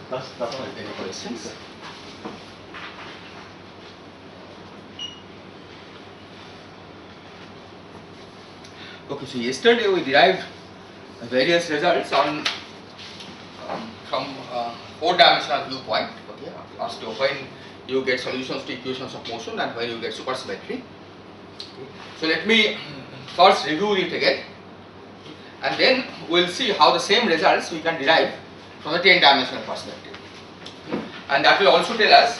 That's not any questions. Okay, so yesterday we derived various results on from 4-dimensional viewpoint. Okay, as to when you get solutions to equations of motion and when you get supersymmetry. Okay. So let me first review it again, and then we'll see how the same results we can derive from the 10-dimensional perspective. And that will also tell us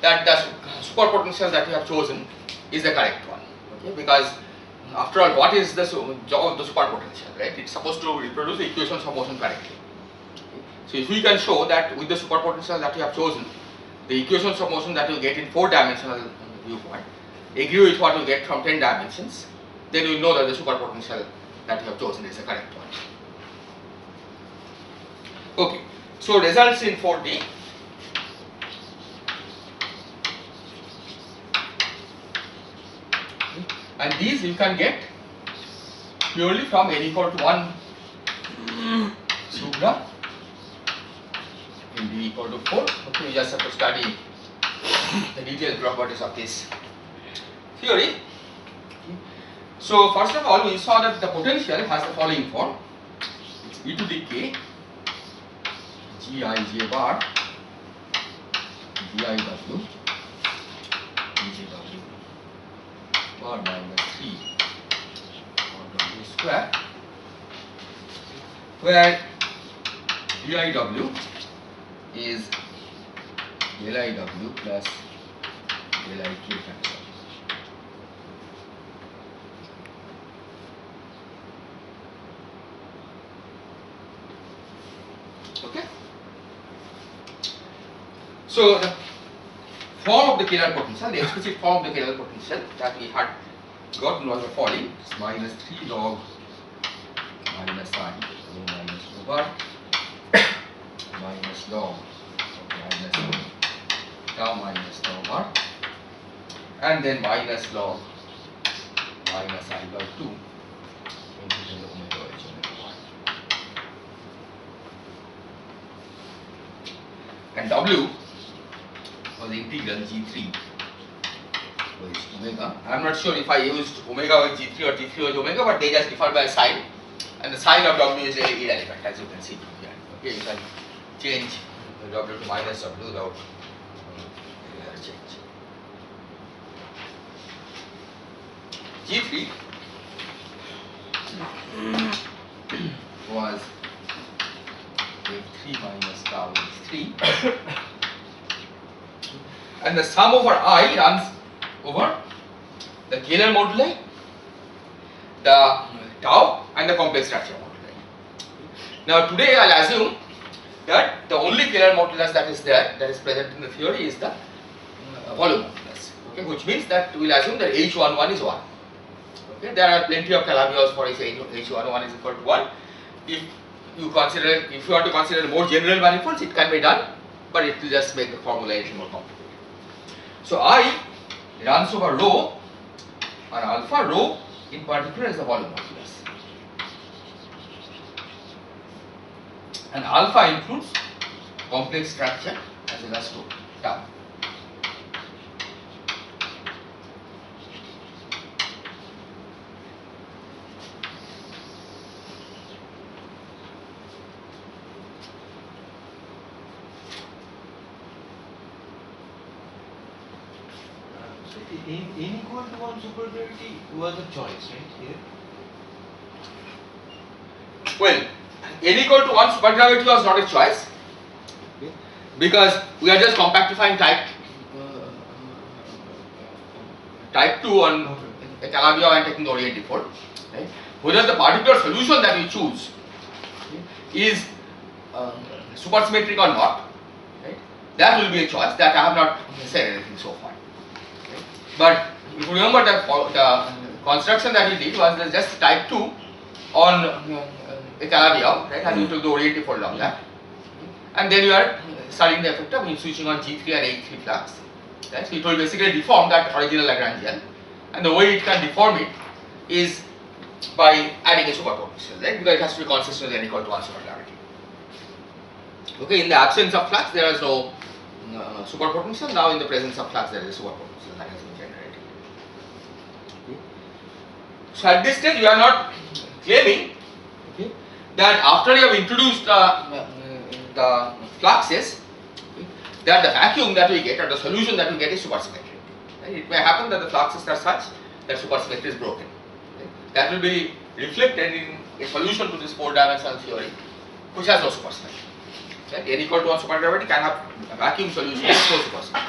that the superpotential that we have chosen is the correct one. Okay, because after all, what is the job of the superpotential, right? It's supposed to reproduce the equations of motion correctly. Okay. So if we can show that with the superpotential that we have chosen, the equations of motion that you get in 4-dimensional viewpoint agree with what you get from 10 dimensions, then you will know that the superpotential that you have chosen is the correct one. Okay, so results in 4D. And these you can get purely from n equal to 1 Sugra in d equal to 4. Okay, you just have to study the detailed properties of this theory. So first of all, we saw that the potential has the following form. It's e to the k g I j bar d I w d j w bar minus 3 or w square, where d I w is del I w plus del I k factor. Okay. So the form of the Kähler potential, the explicit form of the Kähler potential that we had gotten was the following: it's minus 3 log minus I minus over minus log minus tau minus tau bar, and then minus log minus I by 2 into omega h omega 1. And W was the integral G3 with omega. I am not sure if I used omega with G3 or G3 with omega, but they just differ by sign, and the sign of W is irrelevant, as you can see here. Okay, you can change W to minus W without any other change. G3 was F3 minus tau is 3, and the sum over I runs over the Kähler moduli, the tau, and the complex structure moduli. Now today I'll assume that the only Kähler modulus that is there, that is present in the theory, is the volume modulus. Okay, which means that we'll assume that H11 is 1. Okay, there are plenty of Calabi-Yau for H11 is equal to 1. If you are to consider more general manifolds, it can be done, but it will just make the formulation more complicated. So I runs over rho, and alpha rho in particular is the volume modulus, and alpha includes complex structure as well as tau. In equal to 1 supergravity was a choice, right? Here. Well, n equal to 1 supergravity was not a choice, okay, because we are just compactifying type 2 on a Calabi-Yau and taking the Orient default. Right? Whether the particular solution that we choose, okay, is supersymmetric or not, right? That will be a choice. That I have not said anything so far. But if you remember that the construction that we did was just type 2 on a Calabi-Yau, right? And you took the Orient default along that, and then you are studying the effect of switching on G3 and H3 flux. Right? So it will basically deform that original Lagrangian, and the way it can deform it is by adding a superpotential, right? Because it has to be consistent with n equal to 1 supergravity. Okay, in the absence of flux, there is no superpotential. Now, in the presence of flux, there is a superpotential that has been generated. Okay. So, at this stage, we are not claiming, okay, that after you have introduced the fluxes, okay, that the vacuum that we get or the solution that we get is supersymmetric. Right? It may happen that the fluxes are such that supersymmetry is broken. Right? That will be reflected in a solution to this four-dimensional theory, which has no supersymmetry. Right? N equal to 1 supergravity can have a vacuum solution with no supersymmetry.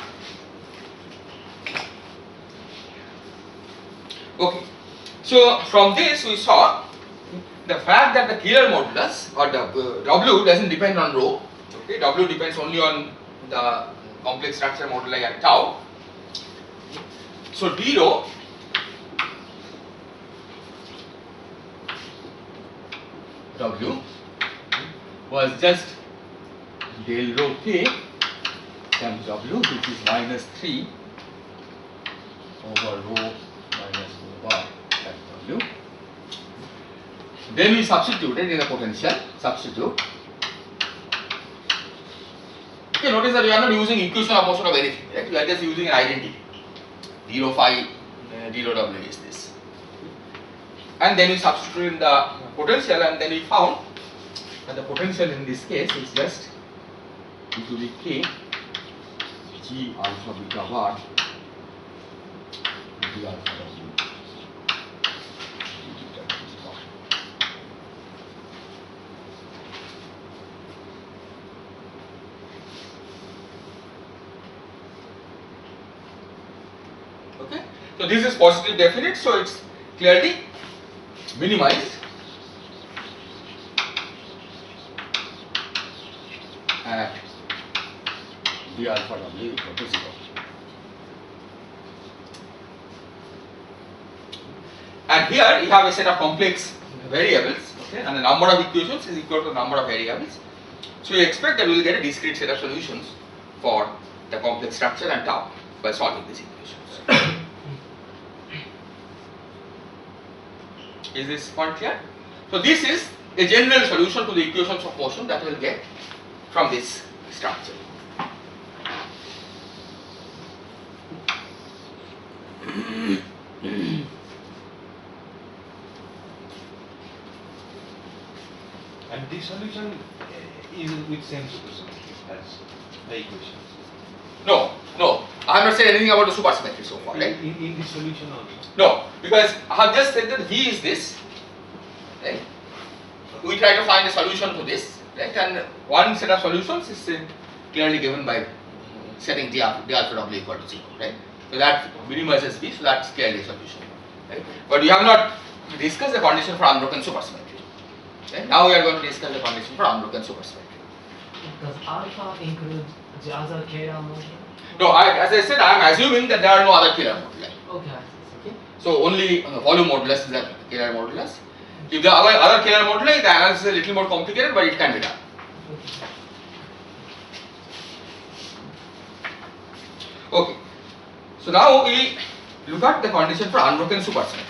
Okay. So from this we saw the fact that the Keeler modulus or the W doesn't depend on rho. Okay, W depends only on the complex structure moduli and tau. So d rho W was just del rho k times W, which is minus 3 over rho minus rho bar times W. Then we substituted in a potential substitute. Okay, notice that we are not using equation of motion of anything, right? We are just using an identity. D rho phi, d rho W is this. And then we substituted in the potential, and then we found that the potential in this case is just e to the k g alpha beta bar d alpha W. Okay, so this is positive definite, so it's clearly minimized at d alpha W equal to 0. And here you have a set of complex variables, okay, and the number of equations is equal to the number of variables. So you expect that we will get a discrete set of solutions for the complex structure and tau by solving these equations. Is this point clear? So this is a general solution to the equations of motion that we will get from this structure. And the solution is with same supersymmetry as the equations. No, I have not said anything about the supersymmetry so far, right? In the solution also. No, because I have just said that V is this, right? We try to find a solution to this, right? And one set of solutions is clearly given by setting d alpha W equal to 0, right? So that minimizes V, so that's clearly a solution, right? But we have not discussed the condition for unbroken supersymmetry. Right? Now we are going to discuss the condition for unbroken supersymmetry. Does alpha include the other Keeler moduli? No, as I said, I am assuming that there are no other Keeler moduli. Okay, I see. Okay? So only volume modulus is the Keeler modulus. If there are other Keeler moduli, the analysis is a little more complicated, but it can be done. Okay. So now we look at the condition for unbroken supersymmetry.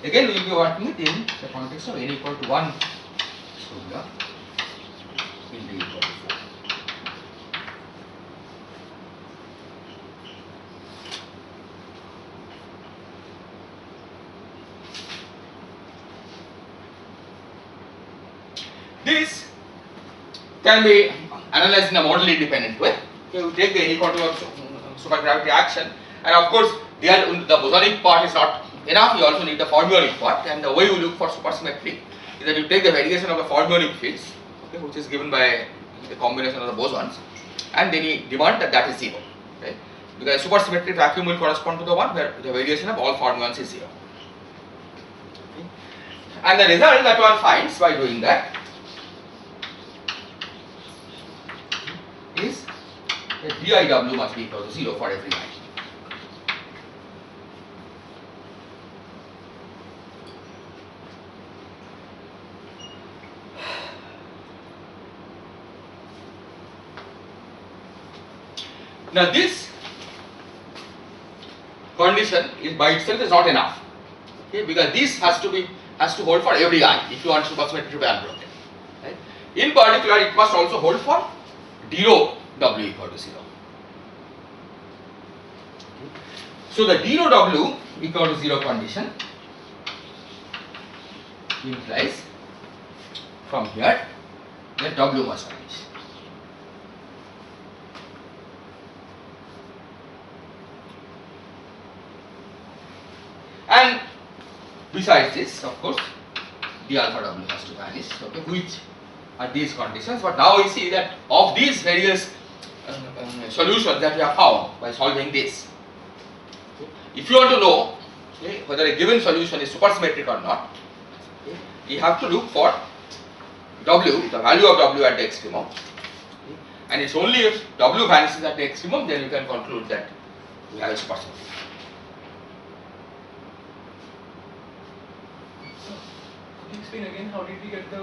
Again, we will be working it in the context of n equal to 1 Surya in d equal to 4. This can be analyzed in a model independent way. Okay, we take the n equal to 1 supergravity action, and of course, the bosonic part is not enough, you also need the fermionic part, and the way you look for supersymmetry is that you take the variation of the fermionic fields, okay, which is given by the combination of the bosons, and then you demand that that is 0, right? Because supersymmetric vacuum will correspond to the one where the variation of all fermions is 0. Okay. And the result that one finds by doing that is that DIW must be equal to 0 for every line. Now this condition is by itself is not enough. Okay, because this has to hold for every I if you want supersymmetry to be unbroken. Right? In particular, it must also hold for d rho w equal to 0. So the d rho w equal to 0 condition implies from here that w must vanish. And besides this, of course, d alpha w has to vanish, okay, which are these conditions. But now we see that of these various solutions that we have found by solving this, okay, if you want to know, okay, whether a given solution is supersymmetric or not, okay, you have to look for w, the value of w at the extremum, okay, and it's only if w vanishes at the extremum then you can conclude that we have a supersymmetry. Explain again, how did we get the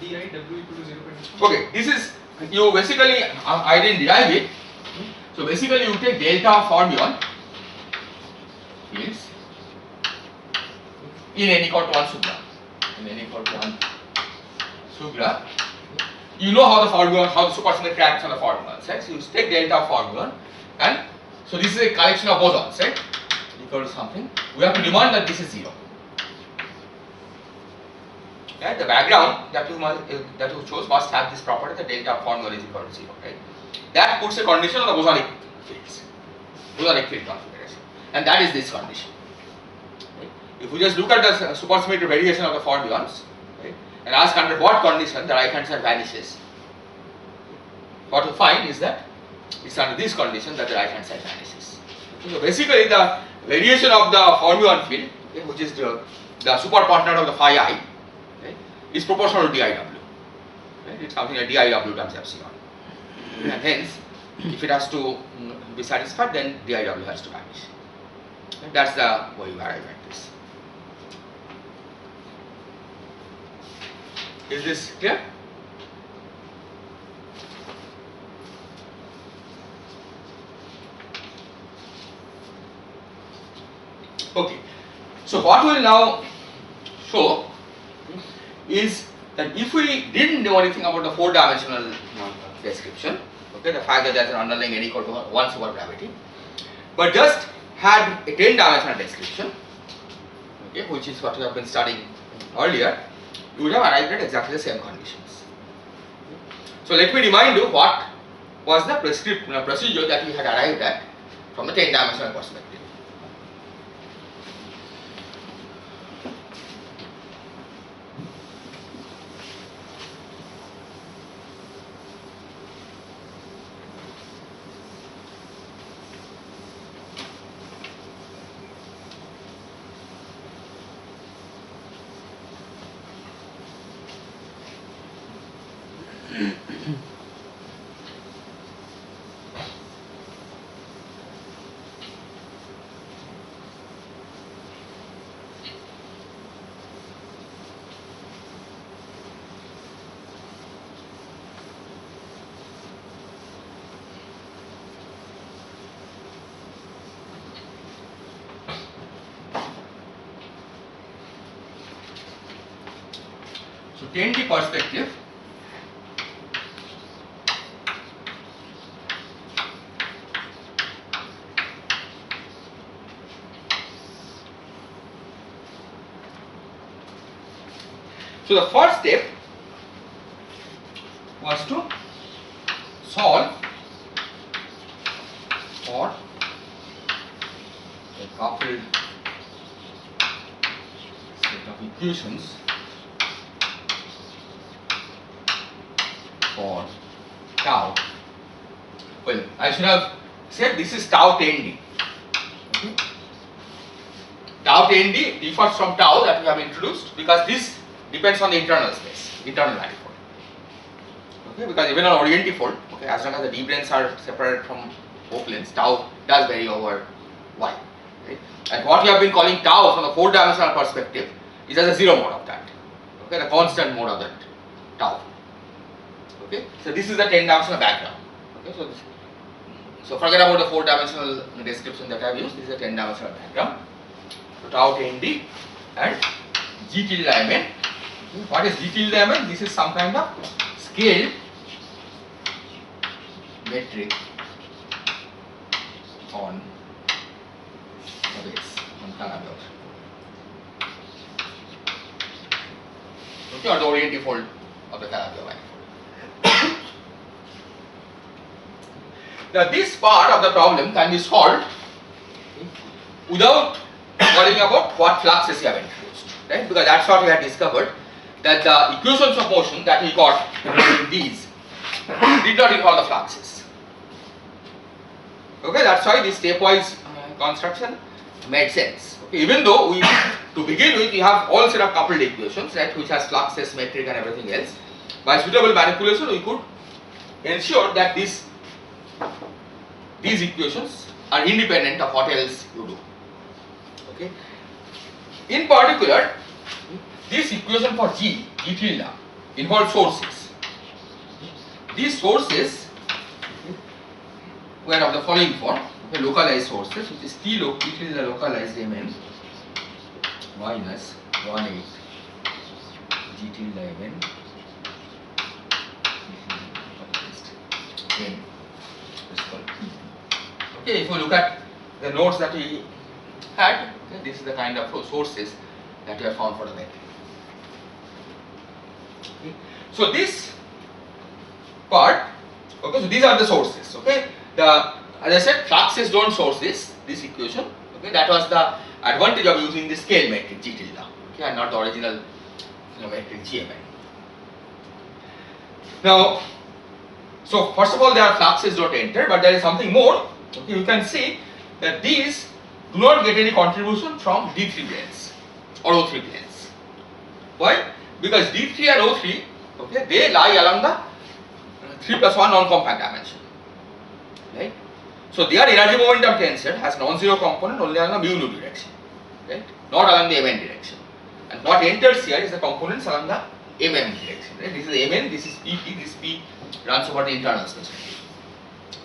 di w equal to 0 condition? Okay, this is, you basically, I didn't derive it. So basically you take delta fermion fields in n equal to 1 sugra. In n equal to 1 sugra. You know how the supersymmetry acts on the fermions, right? So you take delta fermion, and so this is a collection of bosons, right? Equal to something. We have to demand that this is 0. Right? The background that you chose must have this property that delta fermion is equal to 0. Right? That puts a condition on the bosonic fields, bosonic field configuration, and that is this condition. Right? If we just look at the supersymmetry variation of the fermions, right, and ask under what condition the right hand side vanishes, what we find is that it's under this condition that the right hand side vanishes. Okay? So basically the variation of the fermion field, okay, which is the super partner of the phi I, is proportional to diw. Right? It's something like diw times epsilon. And hence, if it has to be satisfied, then diw has to vanish. And that's the way you arrive at this. Is this clear? Okay. So what we will now show is that if we didn't know anything about the 4-dimensional description, okay, the fact that there is an underlying n equal to 1 super gravity, but just had a 10-dimensional description, okay, which is what we have been studying earlier, you would have arrived at exactly the same conditions. So let me remind you what was the procedure that we had arrived at from the 10-dimensional perspective. So 10D perspective, so the first step was to solve for a coupled set of equations for tau. Well, I should have said this is tau 10D. Okay. Tau 10D differs from tau that we have introduced because this depends on the internal space, internal manifold. Okay, because even on orientifold, okay, as long as the d branes are separate from O planes, tau does vary over y. Right? And what we have been calling tau from the 4-dimensional perspective is as a zero mode of that. Okay, the constant mode of that tau. Okay, so this is the 10-dimensional background. Okay, So forget about the 4-dimensional description that I have used. This is a 10-dimensional diagram. So tau 10d and G tilde Mn. What is G tilde Mn? This is some kind of scale metric on the base, on Calabi-Yau. Okay, or the orienting fold of the Calabi-Yau manifold. Now this part of the problem can be solved without worrying about what fluxes you have introduced, right? Because that's what we had discovered, that the equations of motion that we got in these did not involve the fluxes. Okay, that's why this stepwise construction made sense. Okay, even though we, to begin with, we have all set of coupled equations, right, which has fluxes, metric, and everything else. By suitable manipulation, we could ensure that these equations are independent of what else you do. Okay. In particular, this equation for G tilde involves sources. These sources were of the following form: okay, localized sources, which is T tilde localized Mn minus 1/8 G tilde Mn N. Okay, if you look at the notes that we had, okay, this is the kind of sources that we have found for the metric. Okay. So this part, okay, so these are the sources. Okay, as I said, fluxes don't source this equation. Okay, that was the advantage of using the scale metric G tilde, okay, and not the original metric Gmn. Now, so first of all, there are fluxes don't enter, but there is something more. Okay, you can see that these do not get any contribution from D3 planes or O3 planes. Why? Because D3 and O3, okay, they lie along the 3+1 non-compact dimension, right? So their energy momentum tensor has non-zero component only along the mu direction, right? Not along the Mn direction. And what enters here is the components along the mm direction, right? This is Mn, this is Pt, this P runs over the internal space.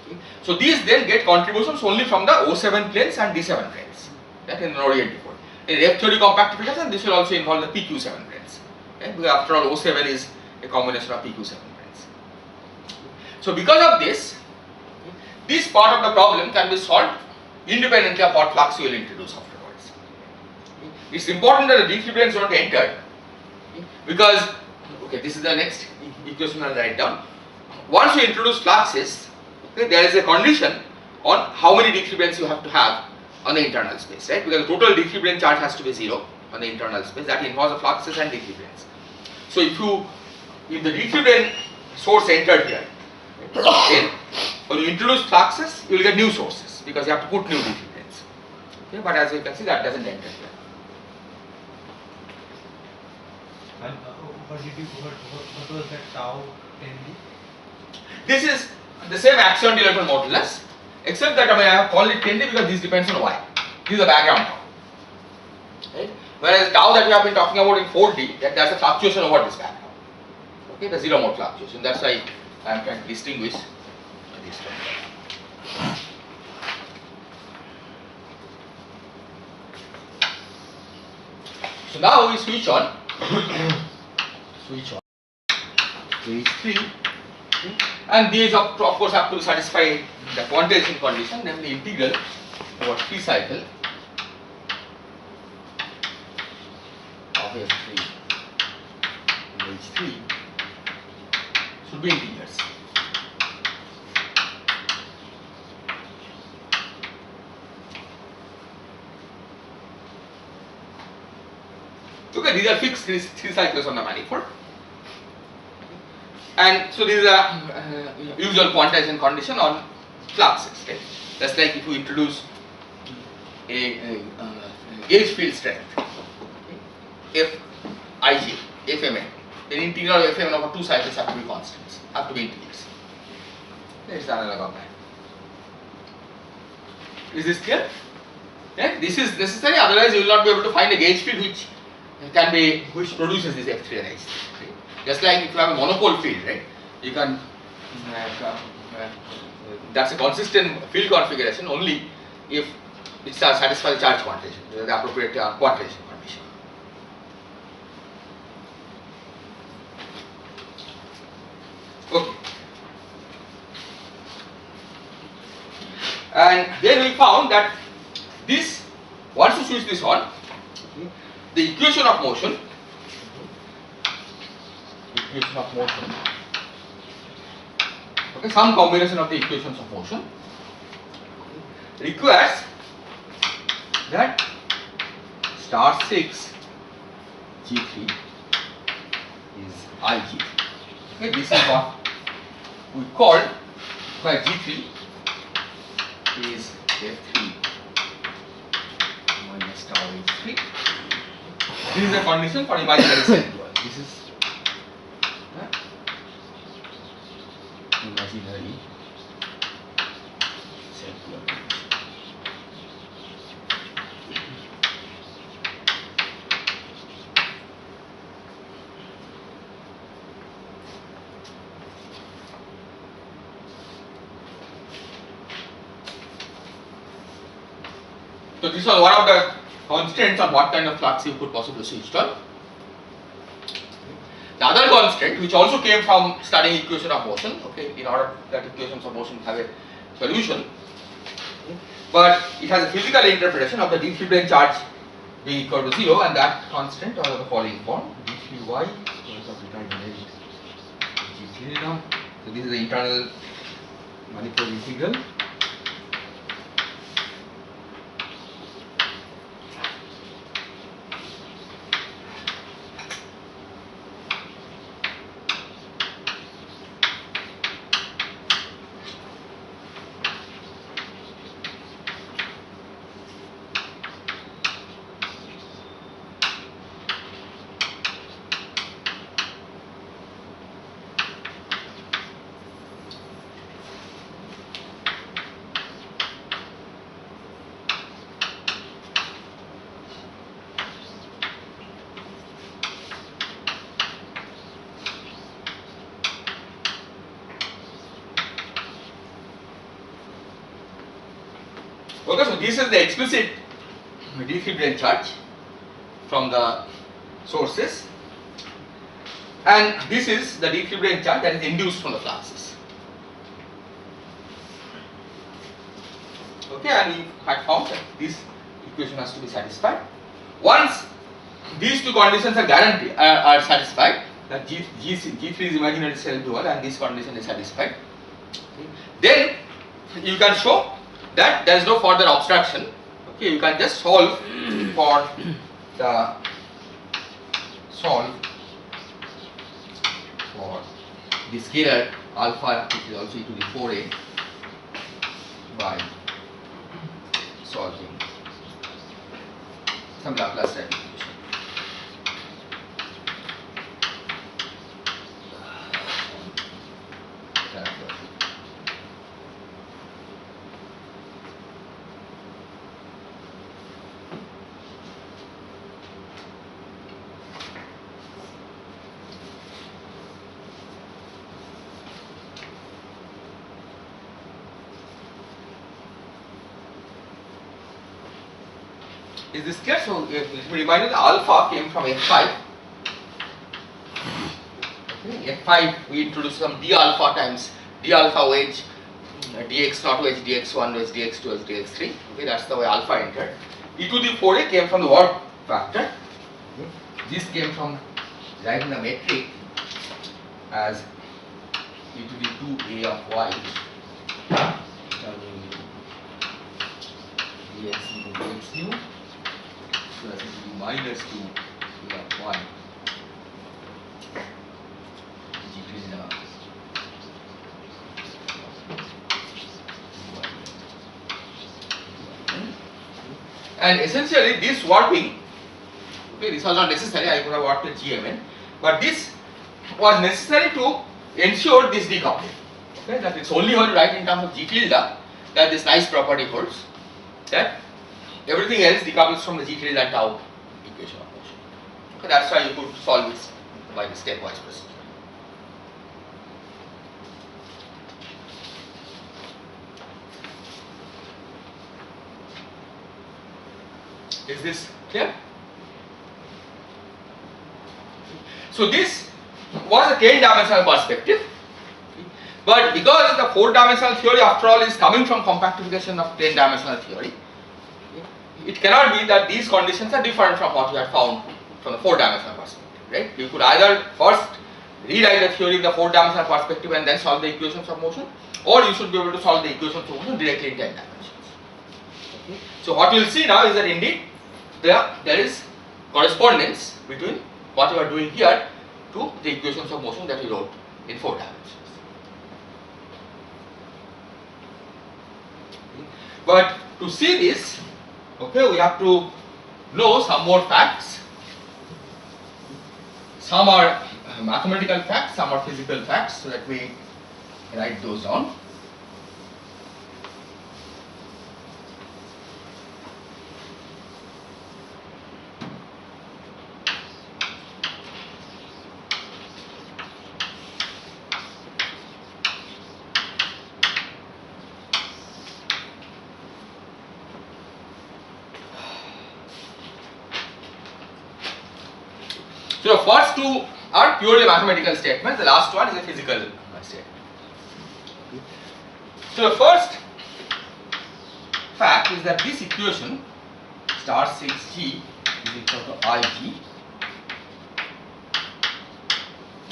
Okay. So these then get contributions only from the O7 planes and D7 planes, right, in an oriented fold. In F theory compactification, this will also involve the PQ7 planes, right? Because after all, O7 is a combination of PQ7 planes. So because of this, this part of the problem can be solved independently of what flux you will introduce afterwards. It's important that the D3 planes don't enter, because, okay, this is the next equation I'll write down. Once you introduce fluxes, okay, there is a condition on how many D3 planes you have to have on the internal space, right? Because the total D3 plane charge has to be 0 on the internal space. That involves the fluxes and D3 planes. So if the D3 plane source entered here, then when you introduce fluxes, you will get new sources because you have to put new D3 planes. Okay, but as you can see, that doesn't enter here. And what was that tau 10d? This is the same axion development modulus, except that I have called it 10d because this depends on y. This is the background tau. Right? Whereas tau that we have been talking about in 4D, that there is a fluctuation over this background. Okay, the zero mode fluctuation. That's why I am trying to distinguish this from that. So now we switch on. H3, and these of course have to satisfy the quantization condition, namely integral over 3 cycle of F3 H3 should be integers. Okay, these are fixed 3 cycles on the manifold. And so this is a usual quantization condition on fluxes. Okay? Just like if you introduce a gauge field strength, okay? Fij, Fmn, then integral of Fmn over 2 cycles have to be constants, have to be integers. There is the analog of that. Is this clear? Yeah? This is necessary, otherwise you will not be able to find a gauge field which produces this F3 and H3. Right? Just like if you have a monopole field, right? You can that's a consistent field configuration only if it satisfies the charge quantization, the appropriate quantization condition. Okay. And then we found that this, once you switch this on, the equation of motion, okay, some combination of the equations of motion requires that star 6 G3 is IG. Okay, this is what we called where G3 is F3 minus star H3. This is the condition for imaginary self dual. This is imaginary self dual. So this was one of the constraints on what kind of flux you could possibly switch on. The other constraint, which also came from studying equation of motion, okay, in order that equations of motion have a solution, but it has a physical interpretation of the d3 plane charge being equal to 0, and that constraint was of the following form: d3y equals of determinate g3. So this is the internal manifold integral. Okay, so this is the explicit d3 plane charge from the sources, and this is the d3 plane charge that is induced from the fluxes. Okay, and we had found that this equation has to be satisfied. Once these two conditions are guaranteed, are satisfied, that G3 is imaginary self dual and this condition is satisfied, okay, then you can show that there is no further obstruction. Okay, you can just solve for the scalar alpha, which is also e to the 4a, by solving some Laplace type equation. Is this clear? So, let me remind you, the alpha came from F5. Okay, F5, we introduced some d alpha times d alpha wedge, dx naught wedge, dx1 wedge, dx2 wedge, dx3. Okay, that's the way alpha entered. E to the 4a came from the work factor. Okay. This came from writing the metric as e to the 2a of y. Dx into dx nu. So that is minus 2 of y. And essentially this warping, okay, this was not necessary, I could have worked with GMN, but this was necessary to ensure this decoupling. Okay, that it's only when you write in terms of G tilde that this nice property holds, that everything else decouples from the G tilde and tau equation of motion. Okay, that's why you could solve this by the stepwise procedure. Is this clear? So this was a 10-dimensional perspective, but because the 4-dimensional theory after all is coming from compactification of 10-dimensional theory, it cannot be that these conditions are different from what we had found from the 4-dimensional perspective, right? You could either first rewrite the theory in the 4-dimensional perspective and then solve the equations of motion, or you should be able to solve the equations of motion directly in 10 dimensions. Okay. So what you will see now is that indeed there is correspondence between what you are doing here to the equations of motion that you wrote in 4 dimensions. Okay. But to see this, okay, we have to know some more facts. Some are mathematical facts, some are physical facts, so let me write those down. So the first two are purely mathematical statements, the last one is a physical statement. So the first fact is that this equation star 6g is equal to ig.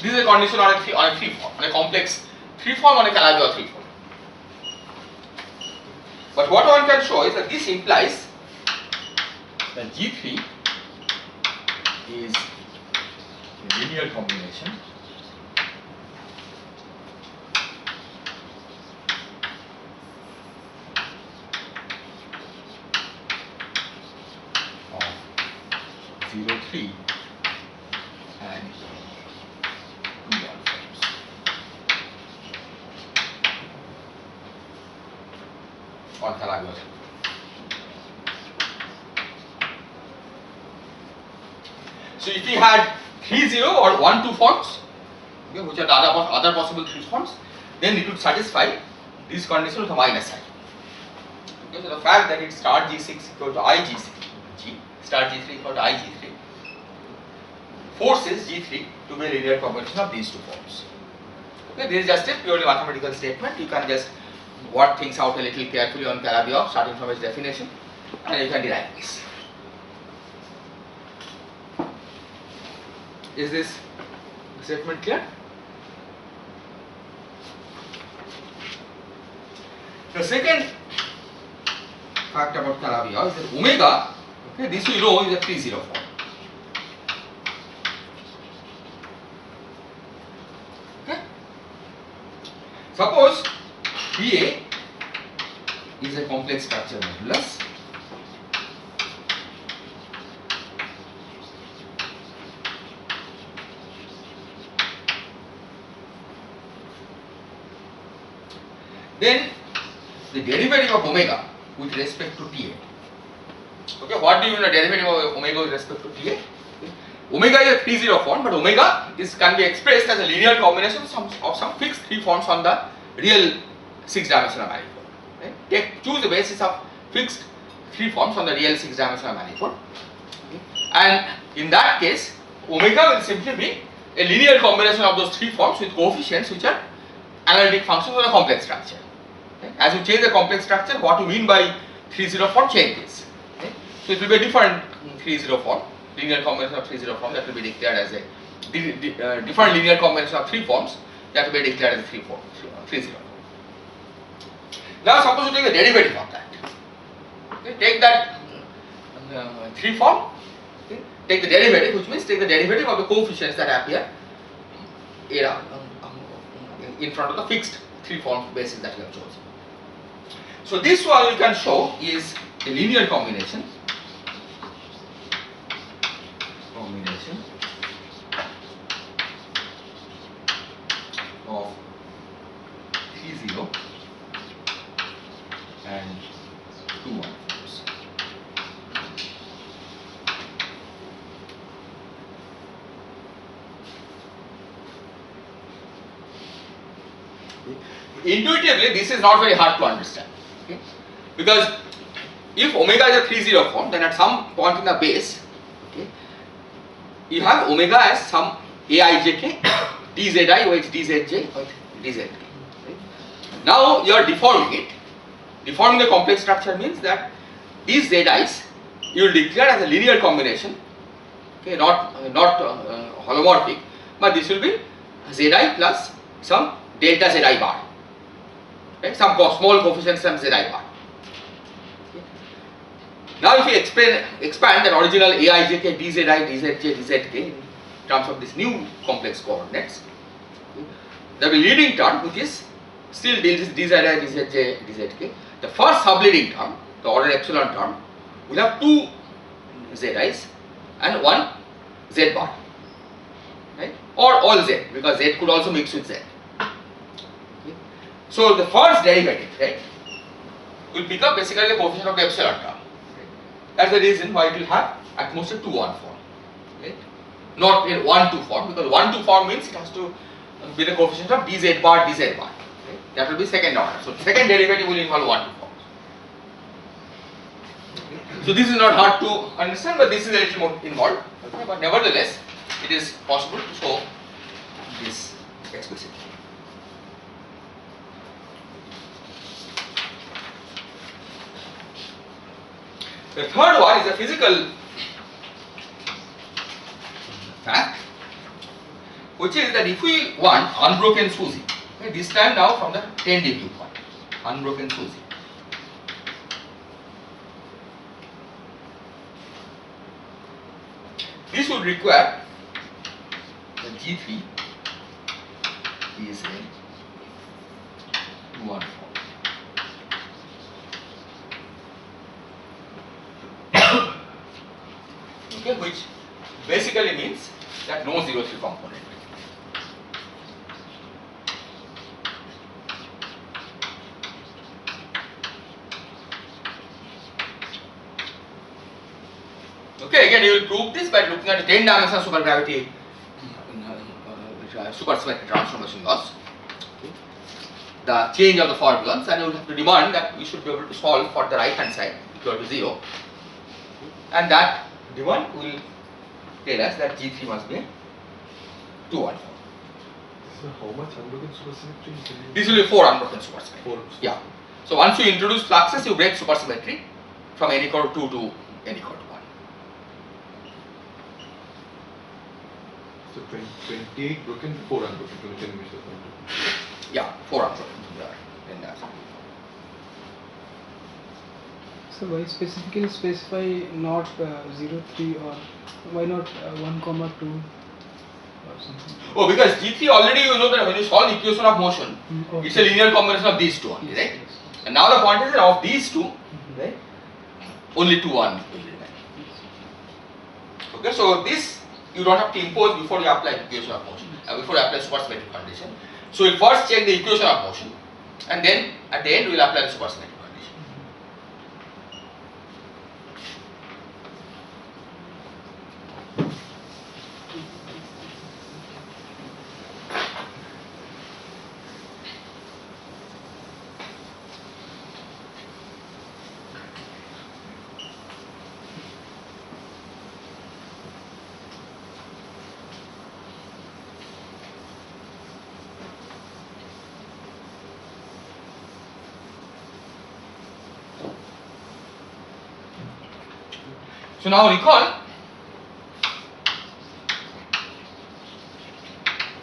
This is a condition on a free form, on a complex free form, on a Calabi-Yau free form. But what one can show is that this implies that G3 is a linear combination of 0, 3 and 2, 1 forms. On Calabi-Yau. So if we had 3, 0 or 1, 2 forms, okay, which are the other possible 3 forms, then it would satisfy this condition with a minus sign. Okay, so the fact that it's star G6 equal to IG6, star G3 equal to IG3, forces G3 to be a linear combination of these 2 forms. Okay, this is just a purely mathematical statement. You can just work things out a little carefully on Calabi-Yau, starting from its definition, and you can derive this. Is this statement clear? The second fact about Calabi-Yau is that omega, okay, this we know is a free zero form. Okay. Suppose Ba is a complex structure modulus. Then the derivative of omega with respect to Ta. Okay, what do you mean the derivative of omega with respect to Ta? Okay. Omega is a free zero form, but omega can be expressed as a linear combination of some fixed 3 forms on the real 6-dimensional manifold. Right? Choose the basis of fixed 3 forms on the real 6-dimensional manifold. Okay. And in that case, omega will simply be a linear combination of those 3 forms with coefficients which are analytic functions of a complex structure. Okay. As you change the complex structure, what you mean by 3-0 form changes. Okay. So it will be a different 3-0 form, linear combination of 3-0 form that will be declared as a different linear combination of 3 forms that will be declared as a 3-0 form. Now suppose you take the derivative of that. Okay. Take that 3 form, okay. Take the derivative, which means take the derivative of the coefficients that appear in front of the fixed 3 form basis that you have chosen. So this one you can show is a linear combination of 3-0 and 2-1 forms. Intuitively, this is not very hard to understand, okay? Because if omega is a 3-0 form, then at some point in the base, okay, you have omega as some aijk, dzi with dzj with dzk. Right? Now you are deforming it. Deforming the complex structure means that these zi's you will declare as a linear combination, okay, not holomorphic, but this will be zi plus some delta zi bar, right? Some small coefficient, some zi bar. Okay. Now if you expand that original aijk, dzi, dzj, dzk in terms of this new complex coordinates, okay, there will be leading term which is still dzi, dzj, dzk. The first subleading term, the order epsilon term, will have two zi's and one z bar, right? Or all z, because z could also mix with z. Okay. So the first derivative, right, will become basically the coefficient of the epsilon term. Right? That's the reason why it will have at most a 2-1 form, right? Not a 1-2 form, because 1-2 form means it has to be the coefficient of dz bar, dz bar. Right? That will be second order. So the second derivative will involve 1-2 forms. So this is not hard to understand, but this is a little more involved. Okay? But nevertheless, it is possible to show this explicitly. The third one is a physical fact, which is that if we want unbroken SUSY, okay, this time now from the 10D viewpoint, unbroken SUSY. This would require the G3 is a 2-1 form. Okay, which basically means that no 0-3 component. Okay, again you will prove this by looking at the 10-dimensional supergravity supersymmetric transformation laws. Okay. The change of the formulas, and you will have to demand that we should be able to solve for the right hand side equal to 0, and that demand will tell us that G3 must be 2-1 form. So how much unbroken supersymmetry? This will be 4 unbroken supersymmetry. 4. Yeah. So once you introduce fluxes, you break supersymmetry from n equal to 2 to n equal to 1. So 28 broken, 4 unbroken. 20 meters unbroken. Yeah, 4 unbroken. Then that's it. So why specifically specify not 0, 3 or why not 1, 2 or something? Oh, because G3 already you know that when you solve equation of motion, Okay. it's a linear combination of these two only, Yes, right? yes, yes. And now the point is that of these two, right, only 2-1 will remain. Okay, so this you don't have to impose before you apply equation of motion, before you apply supersymmetric condition. So we first check the equation of motion, and then at the end we will apply the supersymmetric condition. So now recall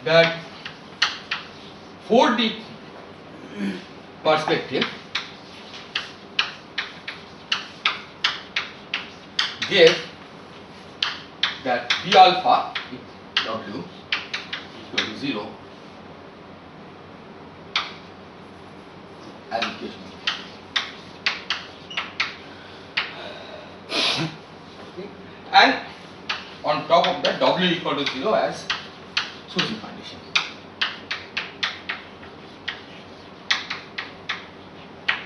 that 4D perspective gave that B alpha W equal to 0 as equation. And on top of that, W equal to 0 as SUSY condition.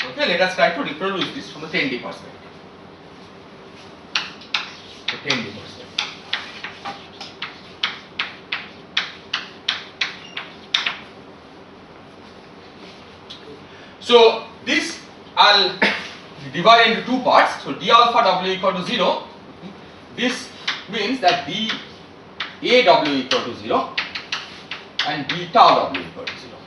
Okay, let us try to reproduce this from the 10D perspective. The 10D perspective. So this I'll divide into two parts. So d alpha w equal to 0. This means that d a w equal to 0 and d tau w equal to 0.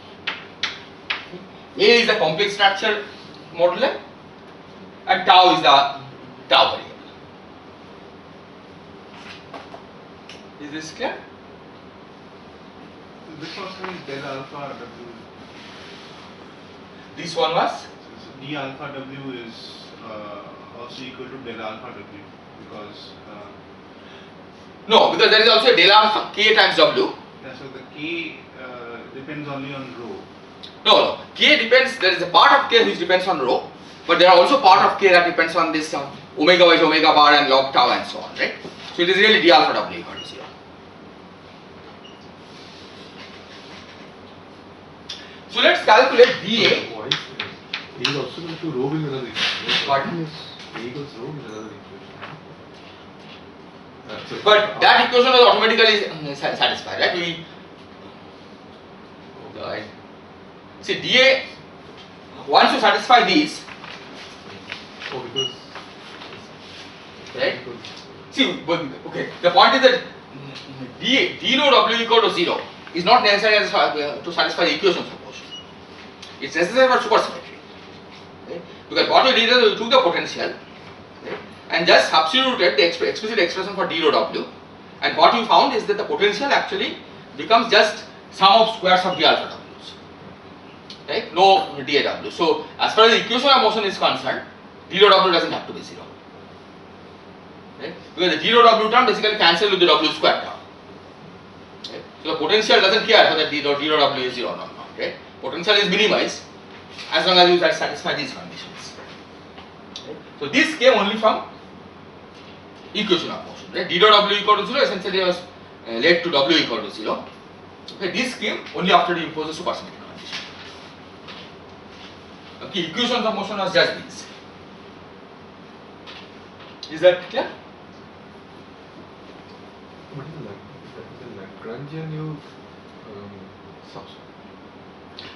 A is the complex structure moduli and tau is the tau variable. Is this clear? This also is del alpha w. This one was? So d alpha w is also equal to del alpha w because No, because there is also a del alpha k times w. yeah, so the k depends only on rho. No, k depends, there is a part of k which depends on rho, but there are also part of k that depends on this omega is omega bar and log tau and so on, right? So it is really d alpha w equal to 0. So let's calculate dA. Why is A is also equal to rho will be another equation. Pardon? Yes. A equals rho will be another equation. So But that equation was automatically satisfied, right? See dA, once you satisfy these, Oh, because right? See, okay, the point is that d rho w equal to 0 is not necessary to satisfy the equations of motion. It's necessary for supersymmetry. Okay? Because what we did is we took the potential, okay, and just substituted the explicit expression for d rho w, and what we found is that the potential actually becomes just sum of squares of d alpha w's, right? No dAw. So as far as the equation of motion is concerned, d rho w doesn't have to be 0. Right? Because the d rho w term basically cancels with the w square term. Right? So the potential doesn't care whether d rho w is 0 or not. Right? Potential is minimized as long as you satisfy these conditions. Right? So this came only from equation of motion. Right? D rho w equal to 0 essentially was led to w equal to 0. Okay? This came only after you impose the supersymmetric condition. Okay, equations of motion was just these. Is that clear? what is the Lagrangian you substitute?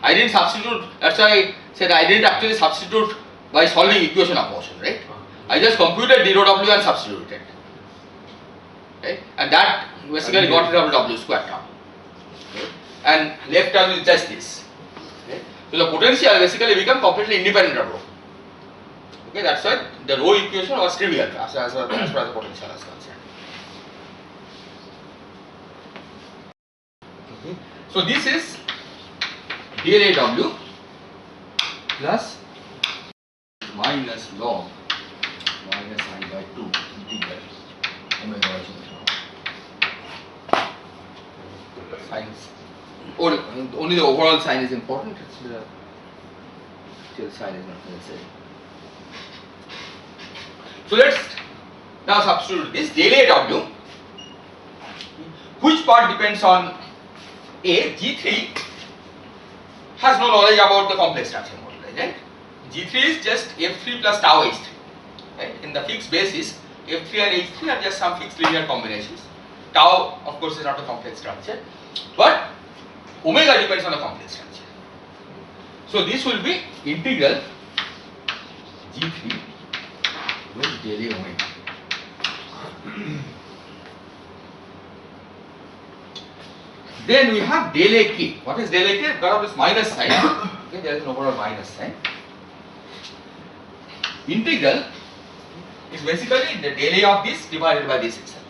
I didn't substitute, that's why I said I didn't actually substitute by solving equation of motion, right? I just computed d rho w and substituted. Right? And that basically got rid of w square term. Okay? And left term is just this. Okay? So the potential basically become completely independent of rho. Okay, that's why the rho equation was trivial as far as the potential is concerned. Okay. So this is del W plus minus log minus I by 2 integral omega by signs. Only the overall sign is important. The actual sign is not necessary. So let's now substitute this del A W. Which part depends on A? G3 has no knowledge about the complex structure moduli, right? G3 is just F3 plus tau H3, right? In the fixed basis, F3 and H3 are just some fixed linear combinations. Tau, of course, is not a complex structure, but omega depends on the complex structure. So this will be integral G3 with del A omega. Then we have del A k. What is del A k? Because of this minus sign. Okay, there is an overall minus sign. Integral is basically the del A of this divided by this itself.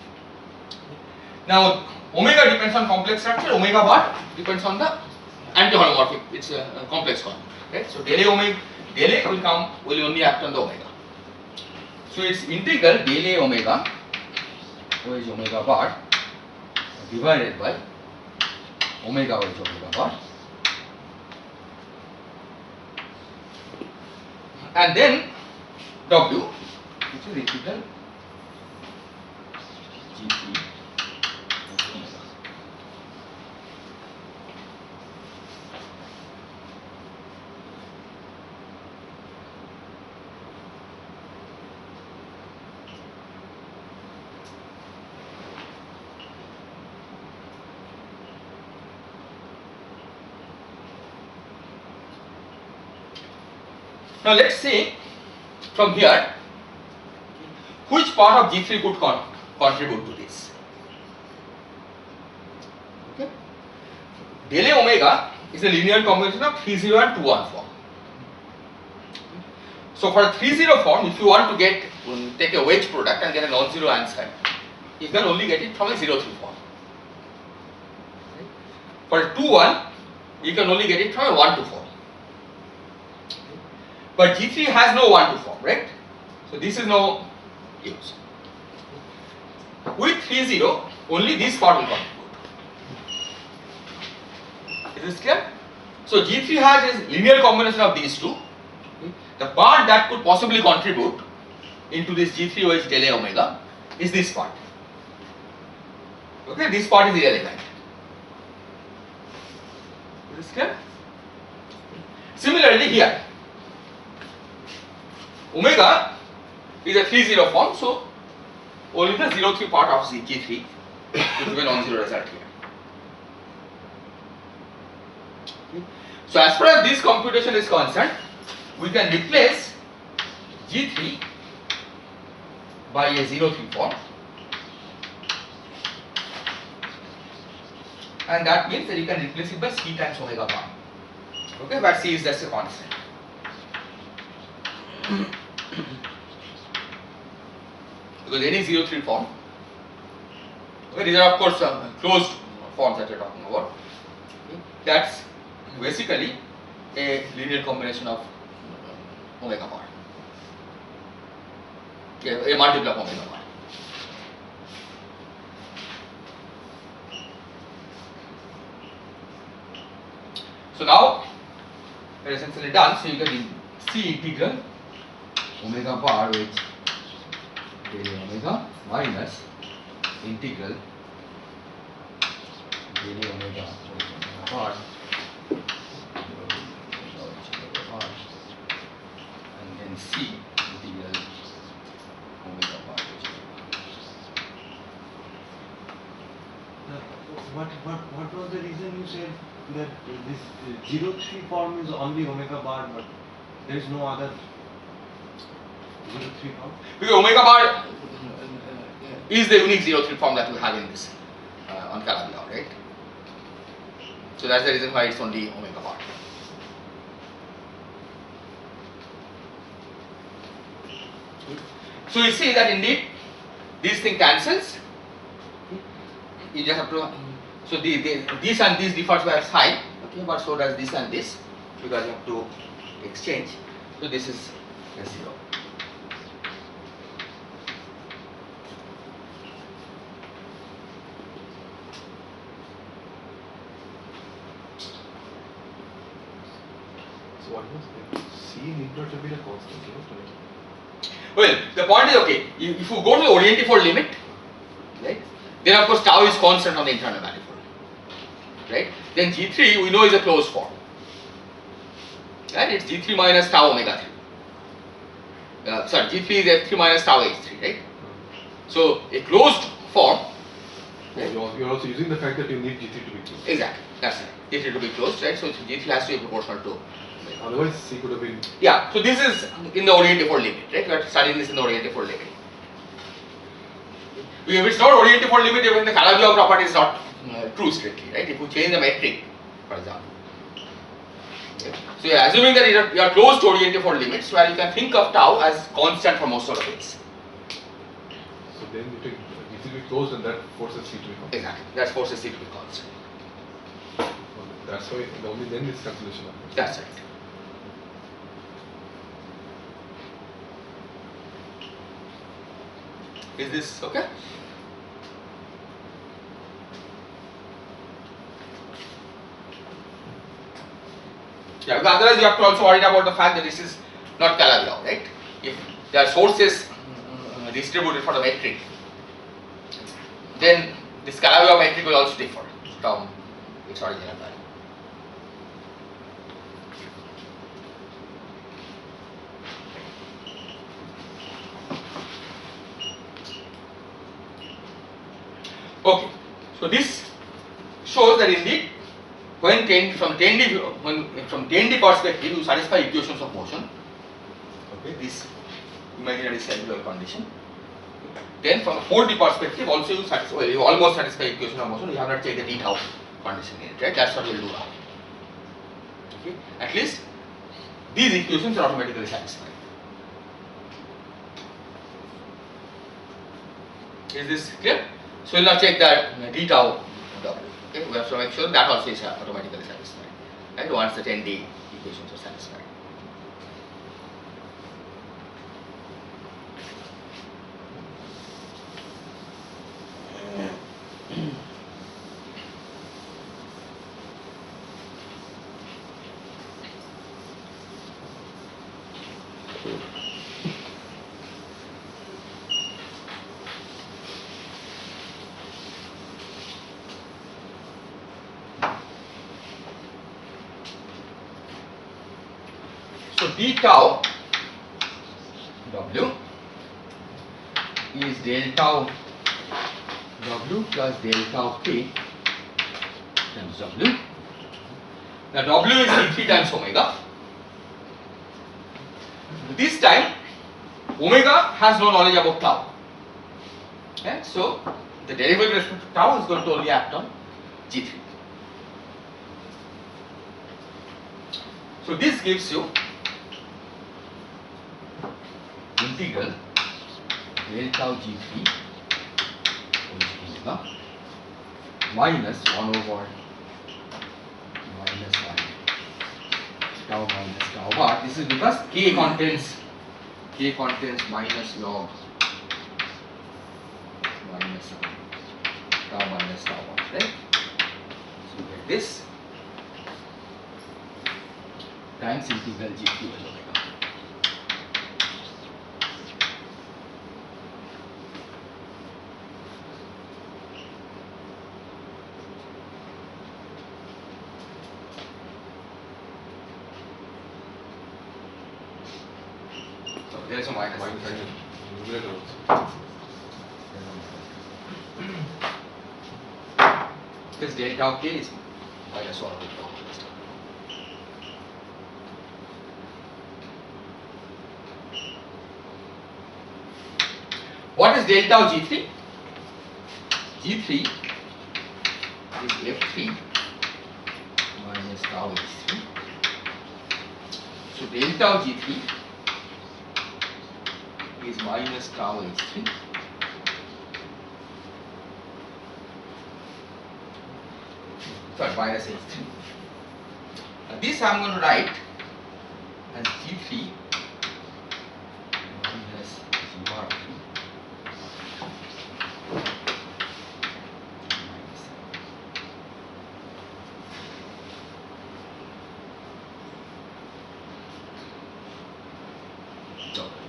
Now omega depends on complex structure. Omega bar depends on the anti-holomorphic. It's a complex one. Right? So del A omega, del A will only act on the omega. So it's integral del A omega, which is omega bar, divided by omega, which is omega bar, and then W, which is integral G3 omega. Now let's say from here, which part of G3 could contribute to this? Okay. Del A omega is a linear combination of 3-0 and 2-1 form. So for a 3-0 form, if you want to get take a wedge product and get a non-zero answer, you can only get it from a 0-3 form. For a 2-1, you can only get it from a 1-2 form. But G3 has no 1-2 form, right? So this is no use. With 3-0, only this part will contribute. Is this clear? So G3 has a linear combination of these two. The part that could possibly contribute into this G3 wedge del A omega is this part. Okay, this part is irrelevant. Is this clear? Similarly here, omega is a 3-0 form, so only the 0-3 part of G3 will give a non-zero result here. So as far as this computation is concerned, we can replace G3 by a 0-3 form, and that means that you can replace it by C times omega bar. Okay, where C is just a constant. Because any 0-3 form, okay, these are of course closed forms that we are talking about. Okay, that's basically a linear combination of omega bar. Okay, a multiple of omega bar. So now we are essentially done. So you can see integral omega bar with del A omega minus integral del A omega with omega bar, and then C integral omega bar with What was the reason you said that this 0-3 form is only omega bar, but there is no other 0-3 form? because omega bar is the unique 0-3 form that we have in this on Calabi-Yau, right? So that's the reason why it's only omega bar. So you see that indeed this thing cancels. You just have to, so this and this differs by psi, okay, but so does this and this, because you have to exchange. So this is a 0. So what was it? C need not have been a constant, right? Well, the point is, okay, if you go to the orientifold limit, right, then of course tau is constant on the internal manifold, right? Then G3 we know is a closed form, right? It's G3 minus tau omega 3. Sorry, G3 is F3 minus tau H3, right? So a closed form. Right? You're also using the fact that you need G3 to be closed. Exactly, that's right. G3 to be closed, right? So G3 has to be proportional to. Otherwise, C could have been. Yeah, so this is in the orientifold limit, right? We are studying this in the orientifold limit. If it's not orientifold limit, even the Calabi-Yau property is not true strictly, right? If you change the metric, for example. Okay. So you are assuming that you are close to orientifold limits where you can think of tau as constant for most of the things. So then you take G3 to be closed, and that forces C to be constant. Exactly, that forces C to be constant. That's why only then this cancellation happens. That's right. Is this okay? Yeah, because otherwise you have to also worry about the fact that this is not Calabi-Yau, right? If there are sources distributed for the metric, then this Calabi-Yau metric will also differ from its original value. Okay, so this shows that indeed when from 10D perspective you satisfy equations of motion. Okay, this imaginary cellular condition. Then from a 4D perspective also you satisfy, well, you almost satisfy equation of motion, you have not checked the d tau condition in it, right? That's what we will do now. Okay? At least these equations are automatically satisfied. Is this clear? So we will now check the d tau w. Okay? We have to make sure that also is automatically satisfied. Right? Once the 10D equations are satisfied. So d tau w is del tau w plus del tau k times w. Now w is d3 times omega. This time omega has no knowledge about tau. Okay? So the derivative with respect to tau is going to only act on g3. So this gives you integral del tau g3 omega minus 1 over minus 1 tau minus tau bar. This is because k contains minus log minus tau minus tau bar, right? So you get this times integral g3 over omega. There is a minus. Numerator also. This del tau k is minus 1 over tau. What is del tau g3? G3 is f3 minus tau h3. So del tau g3 is minus tau h3 sorry minus h3. Now this I am going to write as g3 minus g bar 3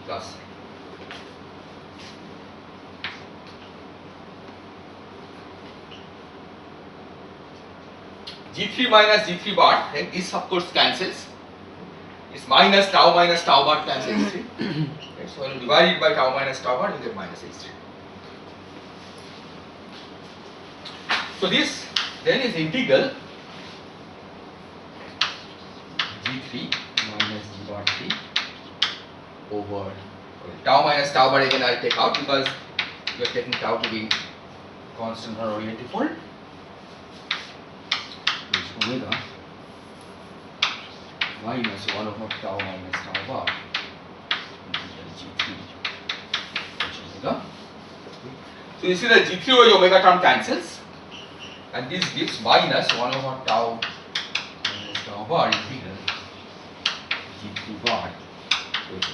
plus G3 minus G3 bar, right? This of course cancels. It's minus tau bar times H3. Right? So when you divide it by tau minus tau bar, you get minus H3. So this then is integral G3 minus G bar 3 over tau minus tau bar again I will take out because you are taking tau to be constant or relative fold. Omega minus 1 over tau minus tau bar integral G3 which is omega. So you see the G3 over omega term cancels and this gives minus 1 over tau minus tau bar integral G3 bar to h.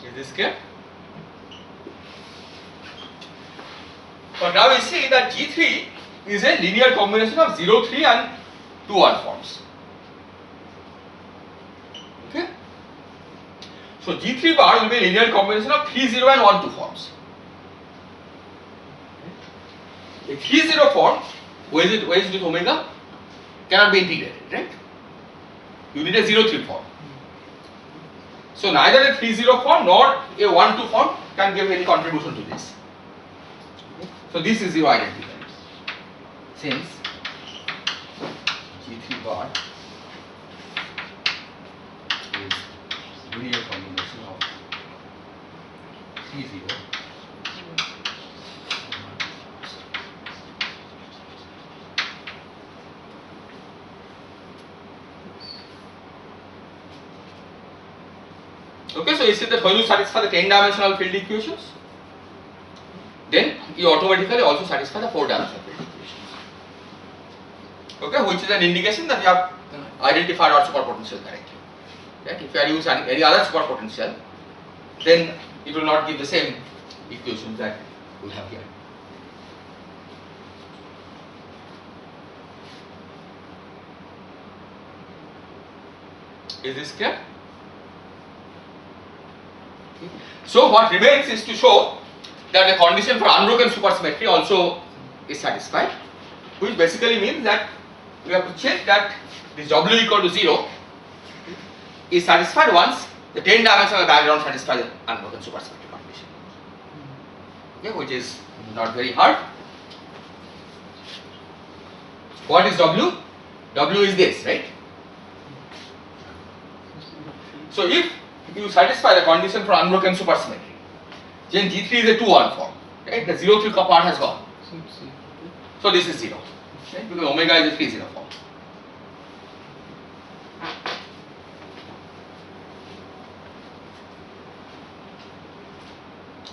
Is this clear? But now we see that G3 is a linear combination of 0, 3 and 2, 1 forms. Okay? So G3 bar will be a linear combination of 3, 0 and 1, 2 forms. A 3, 0 form, where is it with omega? Cannot be integrated, right? You need a 0, 3 form. So neither a 3, 0 form nor a 1, 2 form can give any contribution to this. So this is zero identical since G3 bar is linear combination of 3 0. Okay, so you see that when you satisfy the 10-dimensional field equations, then you automatically also satisfy the 4-dimensional field equations. Okay, which is an indication that you have identified our superpotential correctly. Right? If you are using any other superpotential, then it will not give the same equations that we have here. Is this clear? So what remains is to show that the condition for unbroken supersymmetry also is satisfied, which basically means that we have to check that this W equal to 0 is satisfied once the 10-dimensional background satisfies the unbroken supersymmetry condition. Okay, which is not very hard. What is W? W is this, right? So if you satisfy the condition for unbroken supersymmetry, then G3 is a 2-1 form, right? The 0-3 part has gone. So this is 0, right? Because omega is a 3-0 form.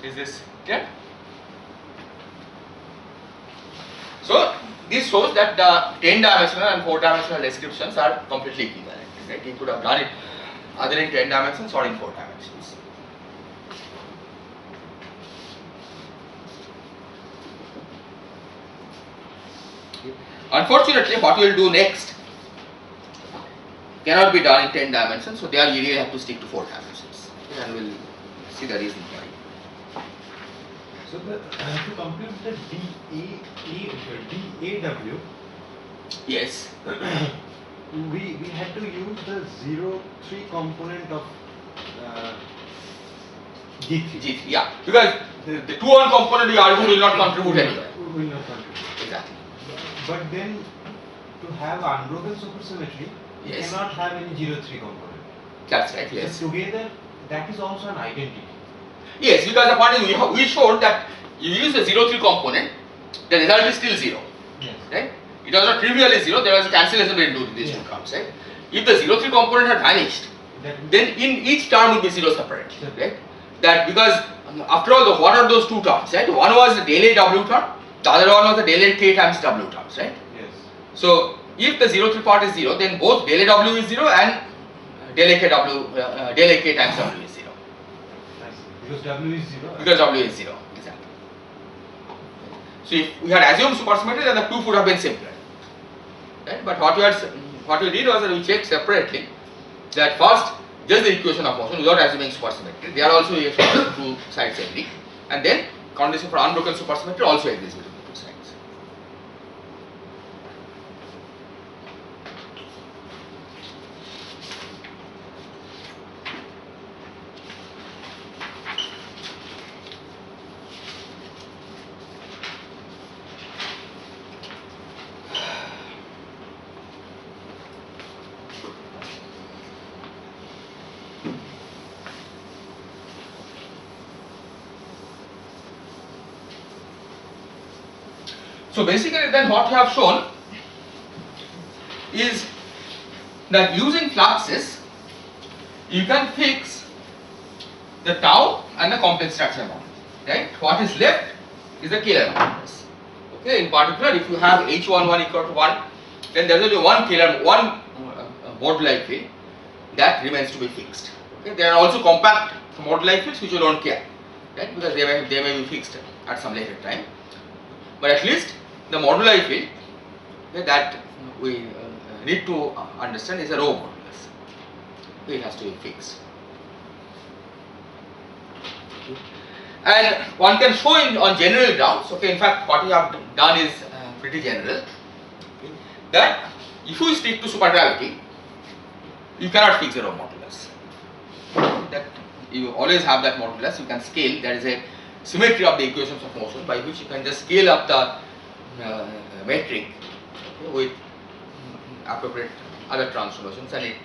Is this clear? So this shows that the 10-dimensional and 4-dimensional descriptions are completely equivalent, right? You could have done it either in 10 dimensions or in 4 dimensions. Unfortunately, what we will do next cannot be done in 10 dimensions, so there you really have to stick to 4 dimensions, and we will see the reason why. So to complete the DAW, Yes. we had to use the 0-3 component of G3. G3, yeah, because the 2-1 component we argue will not contribute anywhere. Will not contribute. Exactly. But then to have unbroken supersymmetry, you Yes. cannot have any 0-3 component. That's right. Yes. So together, that is also an identity. Yes, because the point is we showed that you use the 0-3 component, the result is still 0, Yes. right? It was not trivially 0, there was a cancellation between these two Yeah. terms, right? If the 0-3 component had vanished, That then in each term would be 0 separately, Sure. right? That because after all, what are those two terms, right? One was the del A W term, the other one was the del A K times W terms, right? yes. So if the 0-3 part is 0, then both del A W is 0 and del A K times W is 0. I see. Because W is 0. Because W is 0, exactly. So if we had assumed supersymmetry, then the proof would have been simpler, right? But what we did was that we checked separately that first just the equation of motion without assuming supersymmetry. They are also two sides agree, and then condition for unbroken supersymmetry also agrees between the two sides. So basically then what we have shown is that using fluxes you can fix the tau and the complex structure model, right? What is left is the Kähler modulus. Okay, in particular if you have H11 equal to 1, then there is only one moduli field that remains to be fixed. Okay, there are also compact moduli fields which you don't care, right? Because they may be fixed at some later time. But at least the moduli field that we need to understand is a rho modulus. It has to be fixed. And one can show on general grounds, okay, in fact what we have done is pretty general, okay, that if you stick to supergravity, you cannot fix a rho modulus. That you always have that modulus, you can scale, there is a symmetry of the equations of motion, by which you can just scale up the metric, okay, with appropriate other transformations, and it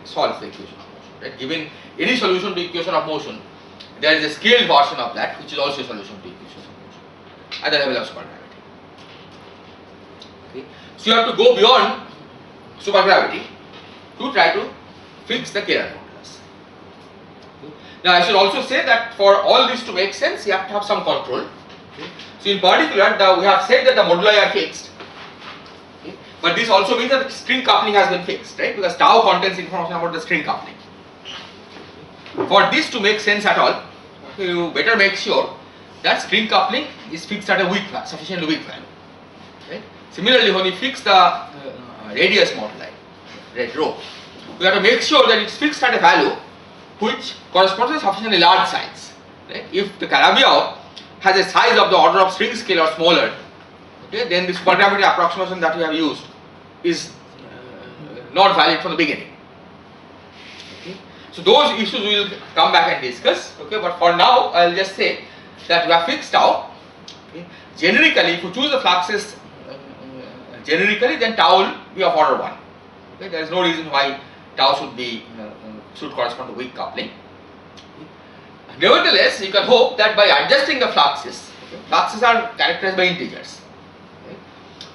solves the equation of motion. Right? Given any solution to equation of motion, there is a scaled version of that which is also a solution to equations of motion at the level of supergravity. Okay. So you have to go beyond supergravity to try to fix the Kähler modulus. Okay. Now I should also say that for all this to make sense, you have to have some control. Okay. So in particular, we have said that the moduli are fixed. Okay. But this also means that the string coupling has been fixed, right? Because tau contains information about the string coupling. For this to make sense at all, you better make sure that string coupling is fixed at a weak value, sufficiently weak value. Right? Similarly, when you fix the radius moduli, right, rho, you have to make sure that it's fixed at a value which corresponds to a sufficiently large size. Right? If the Calabi-Yau has a size of the order of string scale or smaller, okay, then the supergravity approximation that we have used is not valid from the beginning. Okay. So those issues we will come back and discuss. Okay, but for now I will just say that we have fixed tau. Okay. Generically, if you choose the fluxes generically, then tau will be of order 1. Okay. There is no reason why tau should correspond to weak coupling. Okay. Nevertheless, you can hope that by adjusting the fluxes, okay, fluxes are characterized by integers. Okay.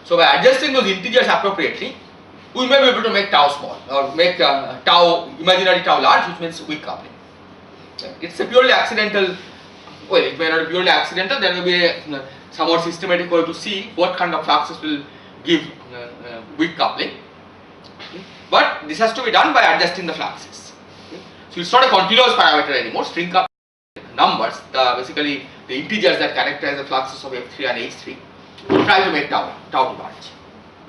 So by adjusting those integers appropriately, we may be able to make tau small or make imaginary tau large, which means weak coupling. Okay. It's a purely accidental. Well, it may not be purely accidental. There may be a somewhat systematic way to see what kind of fluxes will give weak coupling. Okay. But this has to be done by adjusting the fluxes. Okay. So it's not a continuous parameter anymore. String coupling numbers, basically the integers that characterize the fluxes of F3 and H3, we try to make tau to large.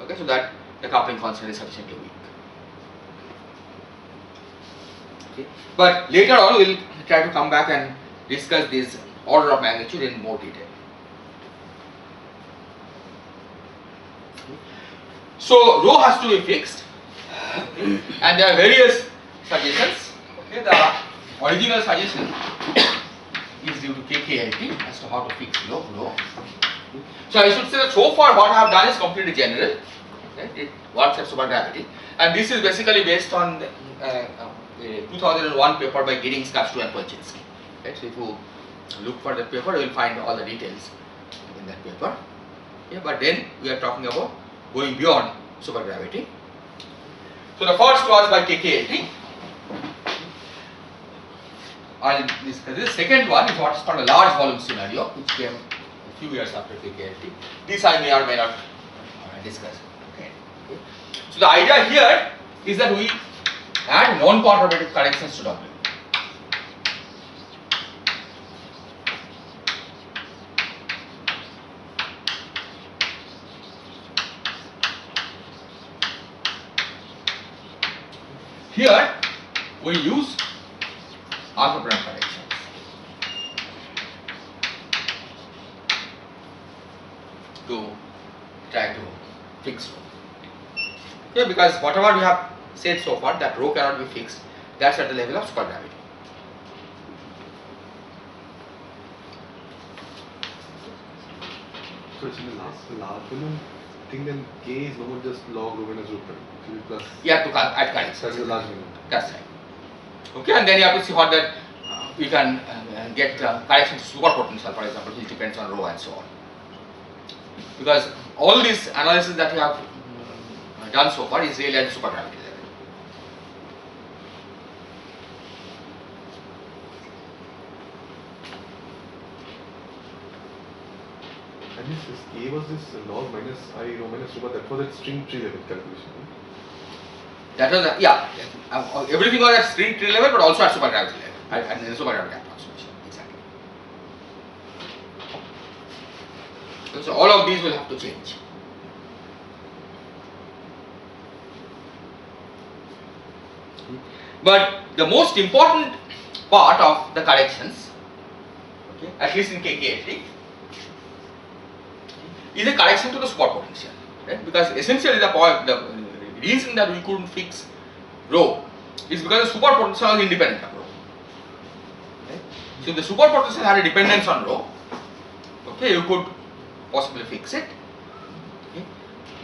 Okay, so that the coupling constant is sufficiently weak. Okay. But later on we will try to come back and discuss this order of magnitude in more detail. So rho has to be fixed, okay, and there are various suggestions. Okay, the original suggestion is due to KKLT as to how to fix rho. So I should say that so far what I have done is completely general. Okay, it works at supergravity, and this is basically based on the 2001 paper by Giddings, Kastu and Polchinski. Okay, so if you look for that paper, you will find all the details in that paper. Okay, but then we are talking about going beyond supergravity. So the first was by KKLT. I will discuss this. The second one is what is called a large volume scenario, which came a few years after KKLT. This I may or may not discuss. Okay. So the idea here is that we add non-conservative corrections to W. Here we use alpha prime corrections to try to fix rho. Okay, because whatever we have said so far that rho cannot be fixed, that's at the level of supergravity. So it's in the large volume thing, then K is no more just log rho minus rho prime. So you plus You have to add corrections. that's the large volume. That's right. Okay, and then you have to see what that we can get corrections to superpotential, for example, which depends on rho and so on. Because all this analysis that we have done so far is really at the supergravity level. And this K was this log minus I rho minus rho, but that was at string tree level calculation. That was, everything was at string tree level, but also at supergravity level, and in the supergravity approximation, exactly. So all of these will have to change. But the most important part of the corrections, okay, at least in KKLT, is a correction to the superpotential, right? Because essentially the reason that we couldn't fix rho is because the superpotential is independent of rho. Right? So if the superpotential had a dependence on rho, okay, you could possibly fix it. Okay.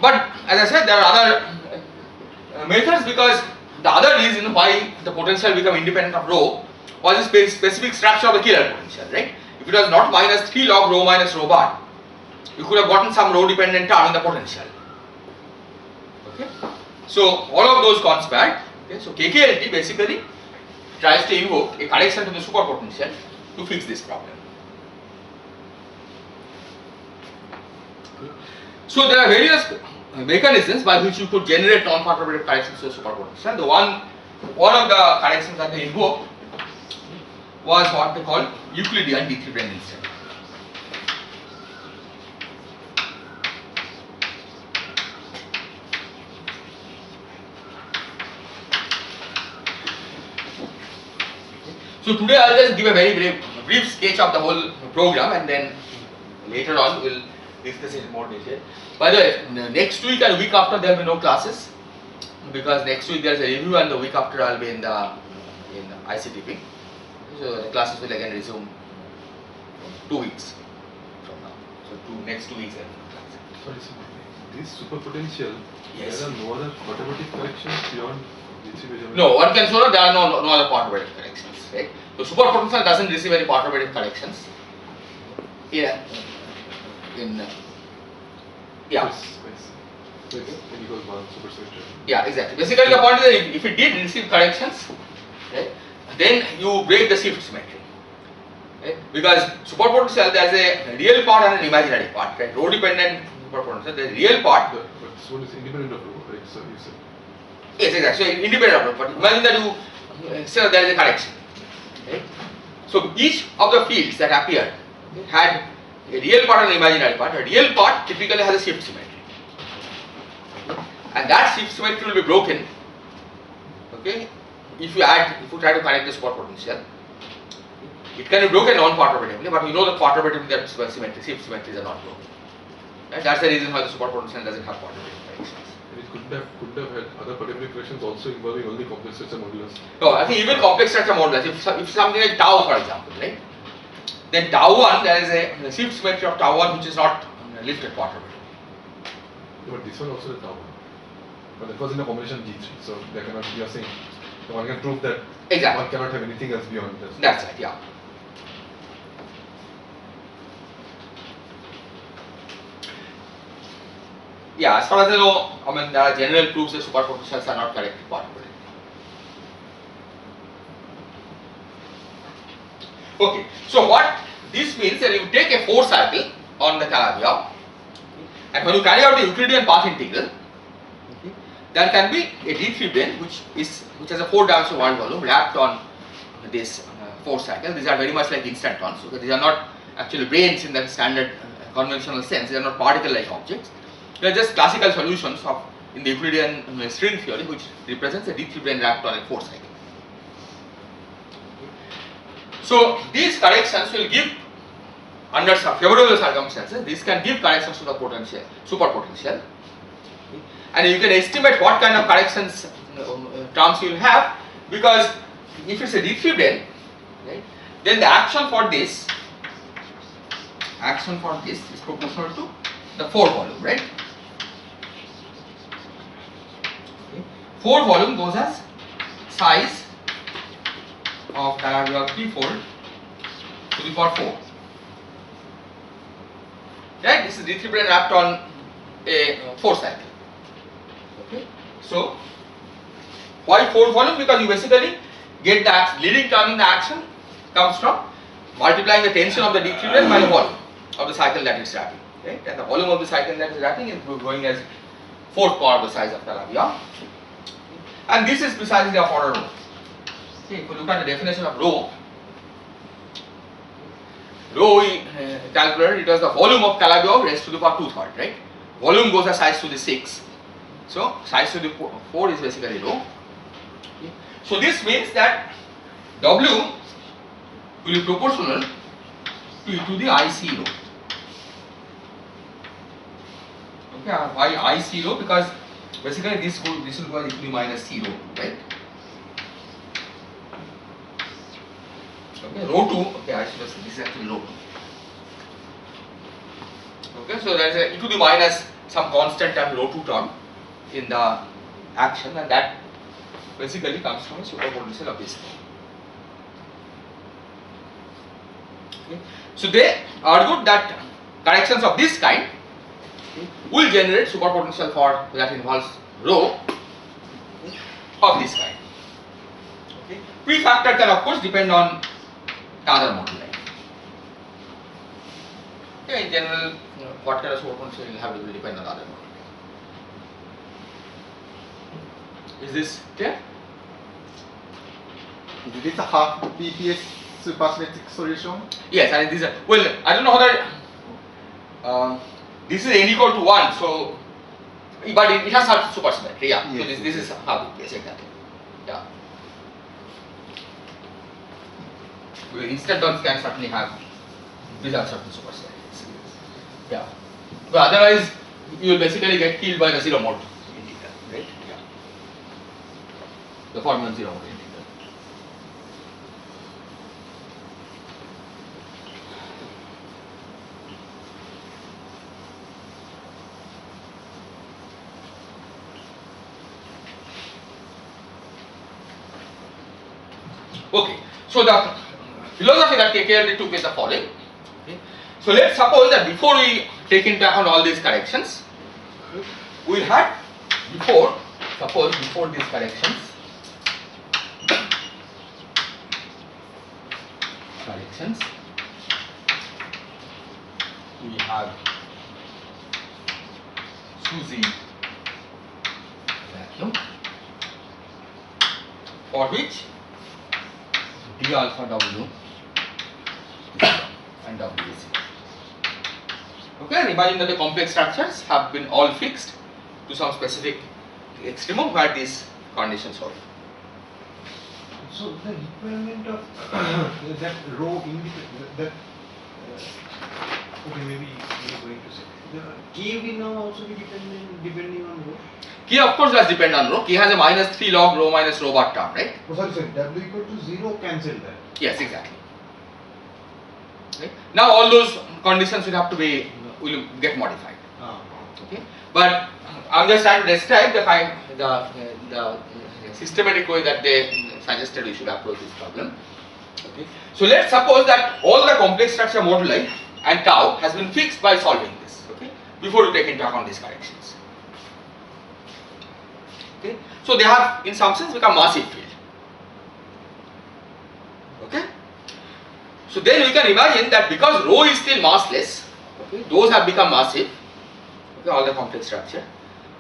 But as I said, there are other methods, because the other reason why the potential become independent of rho was the specific structure of the killer potential, right? If it was not minus 3 log rho minus rho bar, you could have gotten some rho dependent term in the potential. Okay. So all of those conspired. Okay. So KKLT basically tries to invoke a correction to the superpotential to fix this problem. So there are various mechanisms by which you could generate non-perturbative corrections to the superpotential. The one of the corrections that they invoked was what they call Euclidean D3 instant. So today I will just give a very brief sketch of the whole program, and then later on we will discuss it in more detail. By the way, next week and week after there will be no classes, because next week there is a review and the week after I will be in ICTP. So the classes will again resume 2 weeks from now. So next 2 weeks. Sorry, sir. This superpotential, Yes. there are no other perturbative corrections beyond D3 measurement? No, one can show that there are no other perturbative corrections, right? So superpotential doesn't receive any perturbative corrections. Yeah. Yeah. So it's n equals 1 supersymmetry. Yeah, exactly. Basically, the point is that if it did receive corrections, right, then you break the shift symmetry. Right? Because superpotential, there is a real part and an imaginary part. Right? Rho dependent superpotential, the real part. But this one is independent of rho, right? So you said. Yes, exactly. So independent of rho. But imagine that you say there is a correction. Right? So each of the fields that appeared had a real part and an imaginary part. A real part typically has a shift symmetry. And that shift symmetry will be broken, okay, if you try to correct the superpotential. It can be broken non-perturbatively, but we know that perturbatively that shift symmetries are not broken. Right? That's the reason why the superpotential doesn't have perturbative corrections. And it could have had other perturbative corrections also involving only complex structure modulus. No, I think even complex structure modulus, if something like tau, for example, right, then tau 1, there is a shift symmetry of tau 1 which is not lifted perturbative. But this one also is tau. But that was in a combination G3, so they cannot, you are saying, one can prove that Exactly. one cannot have anything else beyond this. That's right, yeah. Yeah, as far as I know, I mean, there are general proofs that superpotentials are not correctly perturbative. Okay, so what this means that you take a 4 cycle on the Calabi-Yau, and when you carry out the Euclidean path integral, there can be a D3 brane which has a 4-dimensional wide volume wrapped on this 4 cycle. These are very much like instantons, so these are not actually branes in the standard conventional sense. They are not particle-like objects. They are just classical solutions in the Euclidean string theory, which represents a D3 brane wrapped on a 4 cycle. So these corrections will give, under favorable circumstances, this can give corrections to the superpotential. And you can estimate what kind of corrections terms you will have, because if it's a D3 brane, right, then the action for this is proportional to the 4 volume, right? Okay. 4 volume goes as size of Calabi-Yau 3-fold to the power 4. Right? This is D3 brane wrapped on a 4 cycle. Okay. So why 4 volume? Because you basically get the leading term in the action comes from multiplying the tension of the D3 brane by the volume of the cycle that is wrapping. Right? And the volume of the cycle that is wrapping is going as 4th power of the size of Calabi-Yau. And this is precisely of order rho. Okay, if you look at the definition of rho, we calculated it was the volume of Calabi-Yau raised to the power 2/3, right? Volume goes as size to the 6. So size to the 4 is basically rho. Okay. So this means that W will be proportional to e to the IC rho. Okay, why IC rho? Because basically this will go as e to the minus 0, right? Okay, rho 2, okay, I should have said this is actually rho 2. Okay, so there is a e to the minus some constant term rho 2 term in the action, and that basically comes from a superpotential of this thing. Okay. So they argued that corrections of this kind will generate superpotential for that involves rho of this kind. Okay. P factor can of course depend on the other moduli. Okay, in general, what kind of superpotential will have will depend on the other moduli. Is this clear? Is this a half BPS supersymmetric solution? Yes, and these are, well, I don't know whether this is n equal to 1, so, but it has some supersymmetry, yeah. Yes. So this is how it is exactly. Yeah. Well, instant terms can certainly have these are certain supersymmetries. Yeah. But otherwise, you will basically get killed by the zero mode integral, right? Yeah. The Feynman zero mode integral. Okay, so the philosophy that KKR took is the following. Okay. So let's suppose that before we take into account all these corrections, we had before these corrections, we have SUSY vacuum for which d alpha w and w is 0. Okay, and imagine that the complex structures have been all fixed to some specific extremum where these conditions hold. So the requirement of that row that okay, maybe you are going to say the K will now also be depending on row. K of course does depend on rho. K has a minus 3 log rho minus rho bar term, right? Oh, sorry, W equal to 0 cancel that. Yes, exactly. Okay. Now all those conditions will have to be will get modified. Okay, but I'm just trying to describe the systematic way that they suggested we should approach this problem. Okay, so let's suppose that all the complex structure moduli and tau has been fixed by solving this. Okay, before you take into account these corrections. Okay, so they have in some sense become massive field. Okay, so then we can imagine that because rho is still massless, okay, those have become massive. Okay, all the complex structure,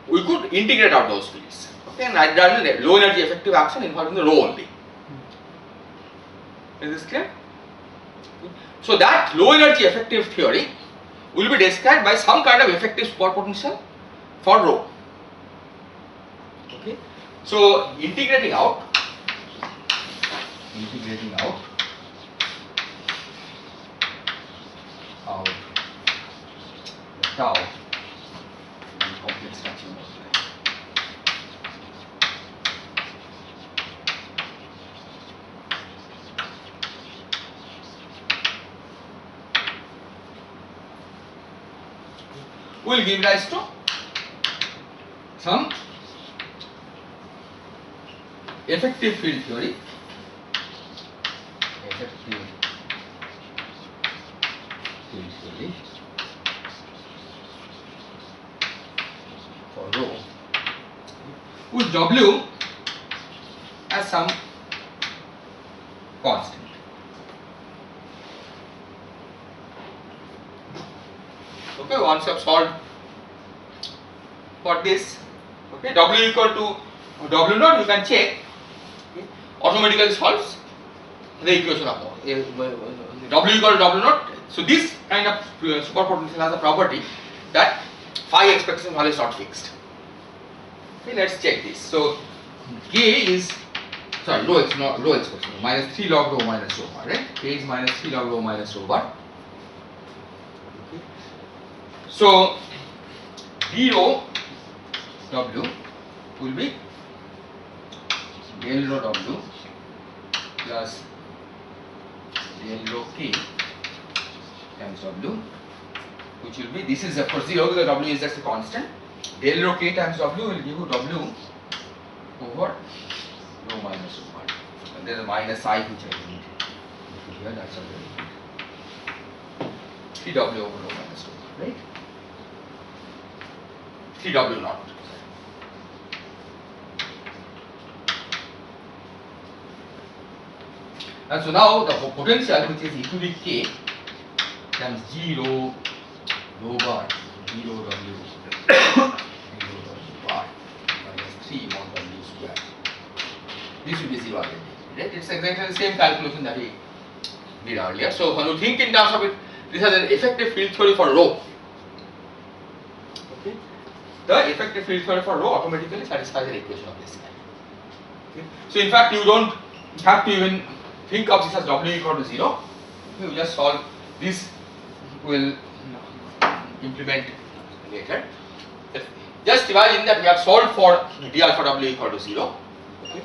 we could integrate out those fields. Okay, and write down a low energy effective action involving the rho only. Is this clear? Okay. So that low energy effective theory will be described by some kind of effective superpotential for rho. Okay, so integrating out the tau and complex structure moduli. Will give rise to some effective field theory. For rho, with W as some constant. Okay, once you have solved for this, okay, W equal to W naught, you can check, okay, automatically solves the equation of W equal to W naught. So this kind of superpotential has a property that phi expression value is not fixed. Okay, let's check this. So K is rho expression minus 3 log rho minus rho bar, right? K is minus 3 log rho minus rho bar. Okay. So d rho W will be del rho W plus del rho k times W, which will be, this is of course 0 because W is just a constant. Del rho k times W will give you W over rho minus rho 1. And there is a minus I which I need here, that's all I need. 3W over rho minus rho 1, right? 3W naught. And so now the potential, which is equal to k times g rho bar d rho W bar minus 3 mod W square. This will be 0 again, right? It's exactly the same calculation that we did earlier. So when you think in terms of it, this has an effective field theory for rho. Okay, the effective field theory for rho automatically satisfies an equation of this kind. Okay? So in fact, you don't have to even think of this as W equal to 0. You just solve this. Will implement later. Just imagine that we have solved for d alpha W equal to 0. Okay.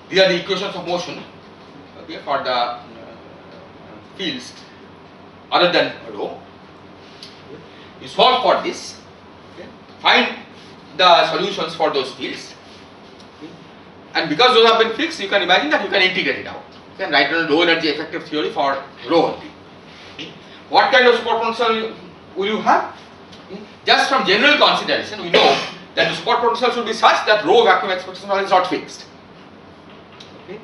These are the equations of motion, okay, for the fields other than rho. You solve for this, okay. Find the solutions for those fields, okay. And because those have been fixed, you can imagine that you can integrate it out. You can write down low energy effective theory for rho only. Okay. What kind of superpotential will you have? Okay. Just from general consideration, we know that the superpotential should be such that rho vacuum expectation is not fixed. Okay.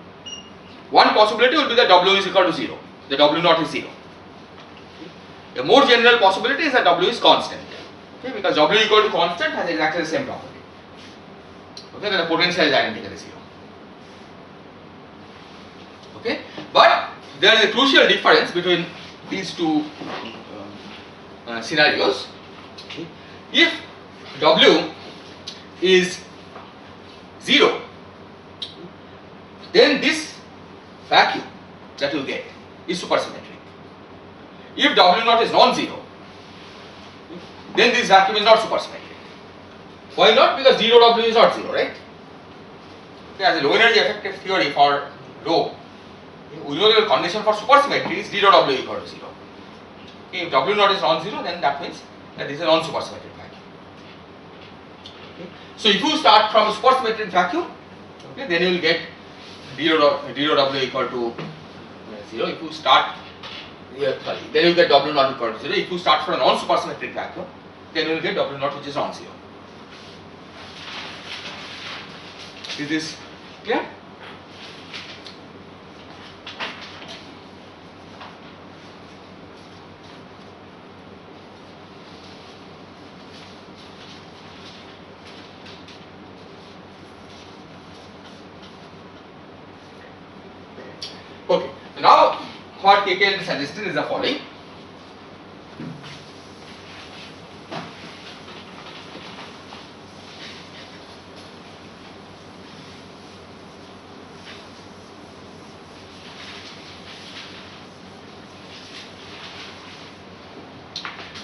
One possibility will be that W is equal to 0. The W naught is 0. Okay. A more general possibility is that W is constant. Okay, because W equal to constant has exactly the same property. Okay, then the potential is identically 0. Okay, but there is a crucial difference between these two scenarios. Okay. If W is 0, then this vacuum that you get is supersymmetric. If W naught is non-zero, then this vacuum is not supersymmetric. Why not? Because 0 W is not 0, right? Okay, as a low energy effective theory for rho, we know the condition for supersymmetry is 0 W equal to 0. Okay, if W naught is non-zero, then that means that this is a non-supersymmetric vacuum. Okay. So if you start from a supersymmetric vacuum, okay, then you will get 0 W equal to 0. If you start, then you get W naught equal to 0. If you start from a non-supersymmetric vacuum, then you will get W naught which is non-zero. Is this clear? Okay, now what KKL suggested is the following.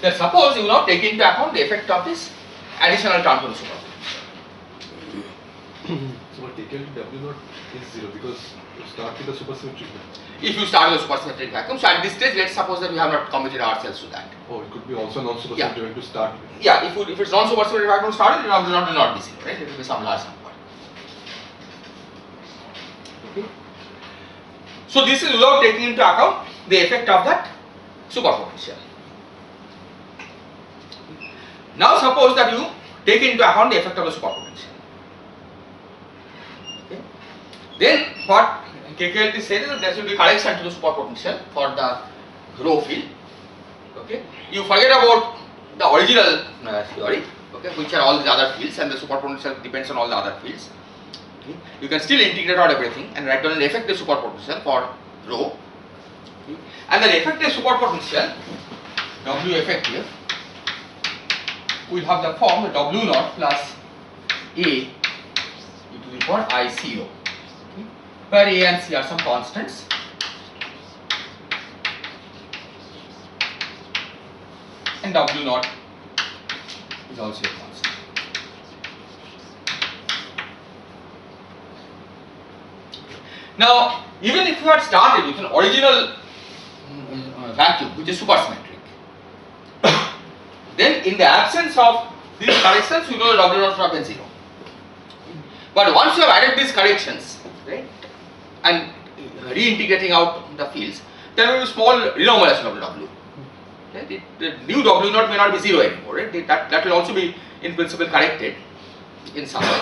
Then suppose you now take into account the effect of this additional term to the superpotential. So what taken W naught is 0 because you start with the supersymmetric vacuum. If you start with a supersymmetric vacuum, so at this stage, let's suppose that we have not committed ourselves to that. Oh, it could be also non-supersymmetric vacuum to start with. Yeah, if it's non-supersymmetric vacuum started, it will not be 0, right? It will be some large number. Okay. So this is without taking into account the effect of that superpotential. Now suppose that you take into account the effect of the superpotential. Okay. Then what KKLT says is that there should be correction to the superpotential for the rho field. Okay. You forget about the original theory, okay, which are all the other fields, and the superpotential depends on all the other fields. Okay. You can still integrate out everything and write down the effective superpotential for rho. Okay. And the effective superpotential, W effective, will have the form W naught plus A e to the power I C rho, okay, where A and C are some constants. And W naught is also a constant. Now, even if you had started with an original vacuum which is supersymmetric. Then in the absence of these corrections, you know the W naught should have been 0. But once you have added these corrections, right, and reintegrating out the fields, there will be small renormalization of the W. Right? The new W naught may not be 0 anymore. Right? That will also be in principle corrected in some way.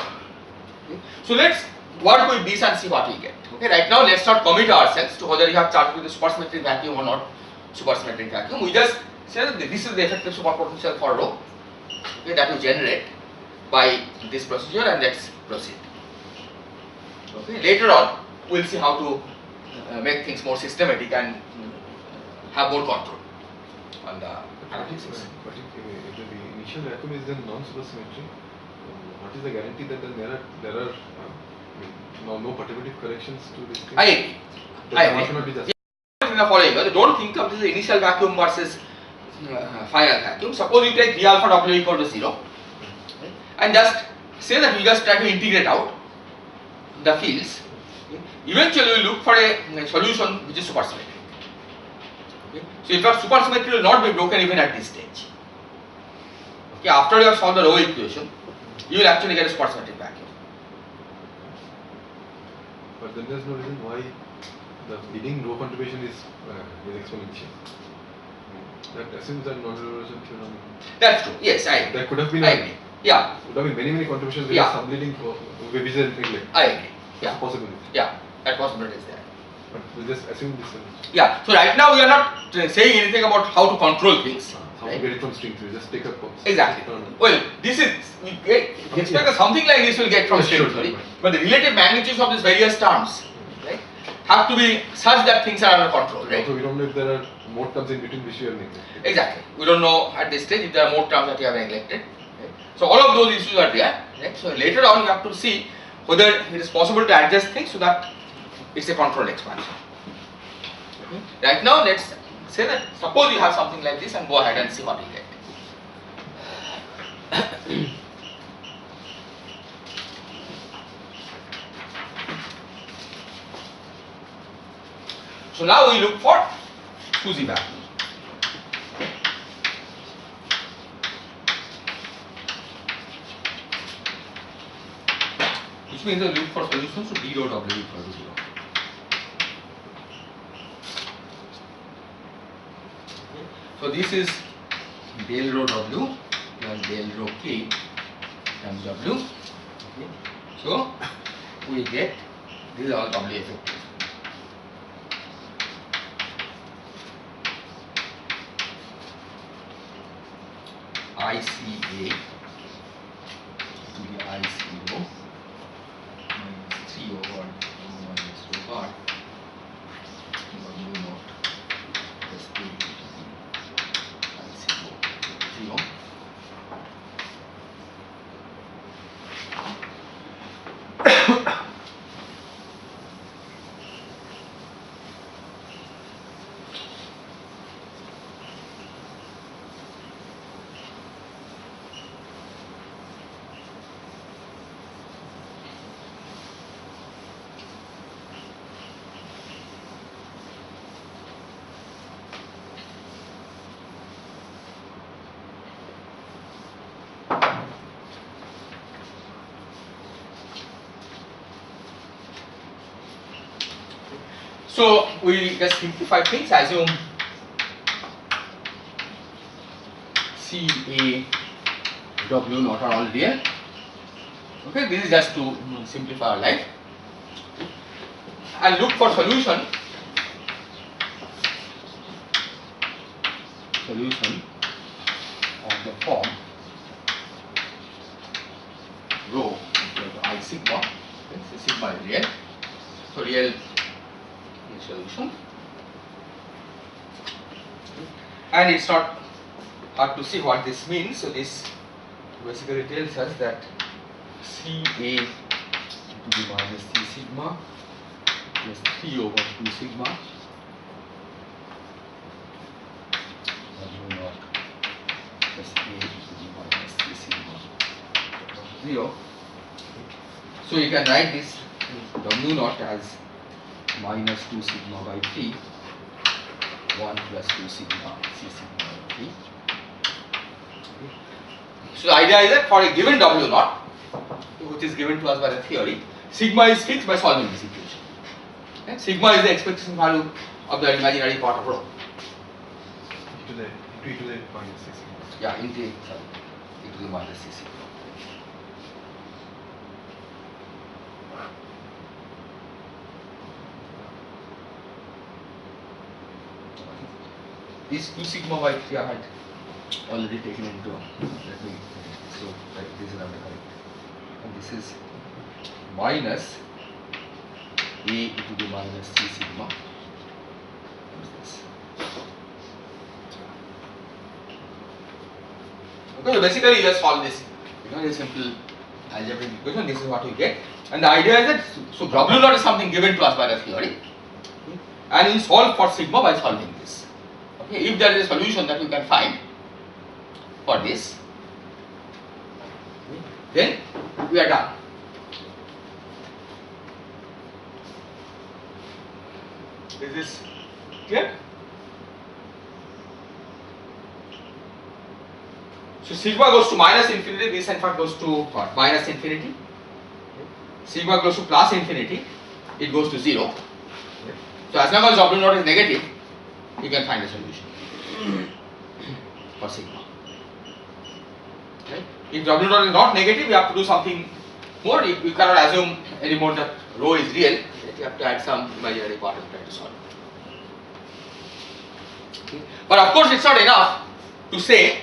Okay? So let's work with these and see what we get. Okay, right now let's not commit ourselves to whether you have charged with a supersymmetric vacuum or not supersymmetric vacuum. We just say that this is the effective superpotential for rho, okay, that we generate by this procedure, and let's proceed. Okay, later on we'll see how to make things more systematic and have more control on the analysis. But if the initial vacuum is then non-supersymmetric, what is the guarantee that then there are no perturbative corrections to this thing? I agree. I agree. Should not be just In the following, don't think of this as initial vacuum versus final vacuum. Suppose you take d alpha W equal to 0, okay, and just say that we just try to integrate out the fields. Okay. Eventually, we look for a solution which is supersymmetric. Okay. So, in fact, supersymmetry will not be broken even at this stage. Okay. After you have solved the row equation, you will actually get a supersymmetric vacuum. But then there's no reason why the leading row contribution is exponential. That assumes that non-reversion theorem. That's true. Yes, I agree. There could have been I agree. Yeah, could have been many contributions where Yeah. subleading which is neglect. I agree. Yeah, Possibility. yeah, that possibility is there. But we just assume this. Yeah, so right now we are not saying anything about how to control things. How to Right? get it from string theory? Just take a box. Exactly. Turn on. Well, this is, we expect that something like this will get from Yeah, string sure, theory, right. but the relative magnitudes of these various terms, right, have to be such that things are under control, right? Also, we don't know if there are more terms in between which we are neglecting. Exactly. We don't know at this stage if there are more terms that you have neglected. Right? So all of those issues are there. Right? So later on you have to see whether it is possible to adjust things so that it's a controlled expansion. Okay. Right now let's say that suppose you have something like this and go ahead and see what you get. So now we look for SUSY vacuum. Which means we look for solutions to d rho W equal to 0. Okay. So this is del rho W plus del rho K times W. Okay. So we get this is all W effective. ICA to the I0 minus 3 over minus rho bar W naught plus A to the I0 0. So we just simplify things, assume C, A, W naught are all real. Okay, this is just to simplify our life. And look for solution of the form rho equal to I sigma. Okay, so sigma is real. So real solution, and it's not hard to see what this means. So this basically tells us that Ca to the minus 3 sigma plus 3 over 2 sigma W naught plus A to the minus 3 sigma 0. So you can write this W naught as minus 2 sigma by 3 1 plus 2 sigma C sigma over V. So the idea is that for a given W naught, which is given to us by the theory, sigma is fixed by solving this equation. Okay? Sigma is the expectation value of the imaginary part of rho. e to the minus 6. Yeah, into e to the minus c sigma. These 2 sigma by 3 I had already taken into, let me, so that this is not correct. And this is minus a e to the minus c sigma. What is this? Okay, so basically you just solve this, a simple algebraic equation. This is what we get, and the idea is that so W naught is something given to us by the theory, okay, and we solve for sigma by solving this. Okay, if there is a solution that you can find for this, okay, then we are done. Is this clear? So sigma goes to minus infinity, this in fact goes to what? Minus infinity. Sigma goes to plus infinity, it goes to 0. So as long as W naught is negative, you can find a solution for sigma. Okay. If W naught is not negative, you have to do something more. You cannot assume anymore that rho is real. You have to add some imaginary part and try to solve it. Okay. But of course, it's not enough to say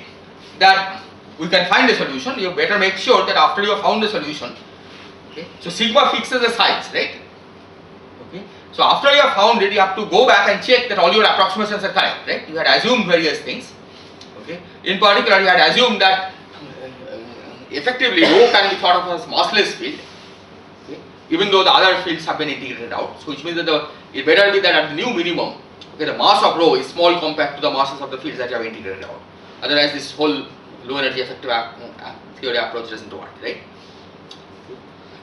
that we can find a solution. You better make sure that after you have found the solution, okay, so sigma fixes the size, right? Okay. So after you have found it, you have to go back and check that all your approximations are correct, right? You had assumed various things. Okay. In particular, you had assumed that effectively rho can be thought of as massless field, okay, even though the other fields have been integrated out. So which means that it better be that at the new minimum, okay, the mass of rho is small compared to the masses of the fields that you have integrated out. Otherwise, this whole low energy effective theory approach doesn't work, right?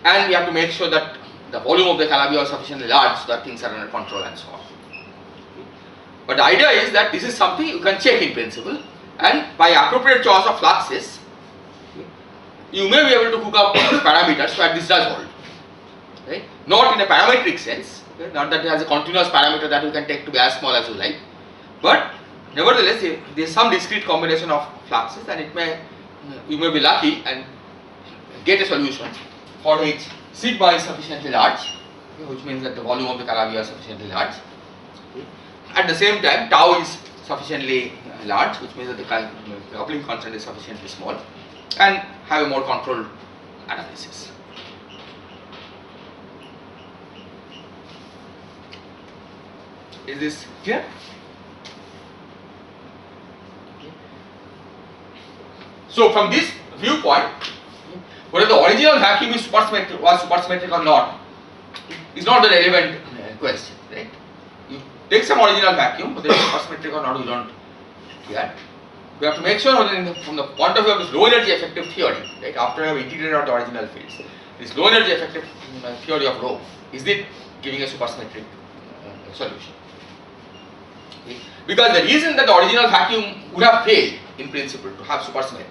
And we have to make sure that the volume of the Calabi is sufficiently large so that things are under control and so on. But the idea is that this is something you can check in principle, and by appropriate choice of fluxes, you may be able to hook up parameters where this does hold. Right? Not in a parametric sense, okay? Not that it has a continuous parameter that you can take to be as small as you like, but nevertheless, if there is some discrete combination of fluxes, and you may be lucky and get a solution for which sigma is sufficiently large, okay, which means that the volume of the Calabi is sufficiently large. Okay. At the same time, tau is sufficiently large, which means that the coupling constant is sufficiently small, and have a more controlled analysis. Is this clear? So from this viewpoint, whether the original vacuum is supersymmetric or not is not the relevant question, right? You take some original vacuum, whether it is supersymmetric or not, you don't care. We have to make sure whether from the point of view of this low energy effective theory, right, after you have integrated out the original fields, this low energy effective theory of rho, is it giving a supersymmetric solution? Okay. Because the reason that the original vacuum would have failed in principle to have supersymmetry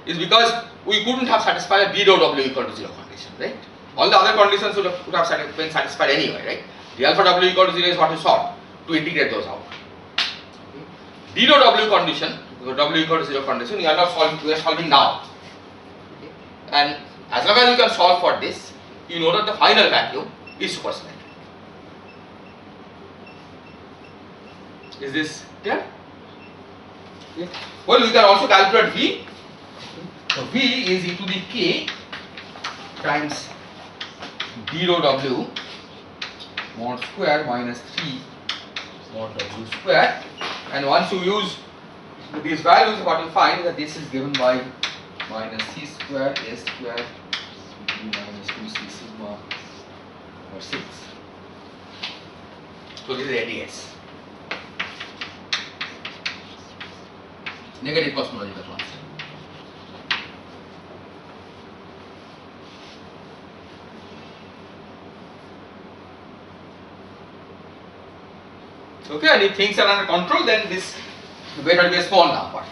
is because we couldn't have satisfied a d dou w equal to 0 condition, right? All the other conditions would have been satisfied anyway, right? The alpha w equal to 0 is what you sought to integrate those out. Okay. D dou w condition, w equal to 0 condition, you are not solving, we are solving now. Okay. And as long as you can solve for this, you know that the final vacuum is supersymmetric. Is this clear? Okay. Well, we can also calculate V. So V is e to the k times d rho w mod square minus 3 mod w square, and once you use these values, what you find is that this is given by minus c square a square minus 2c sigma over 6. So this is ADS. Negative cosmological constant. Okay, and if things are under control, then this weight will be a small number.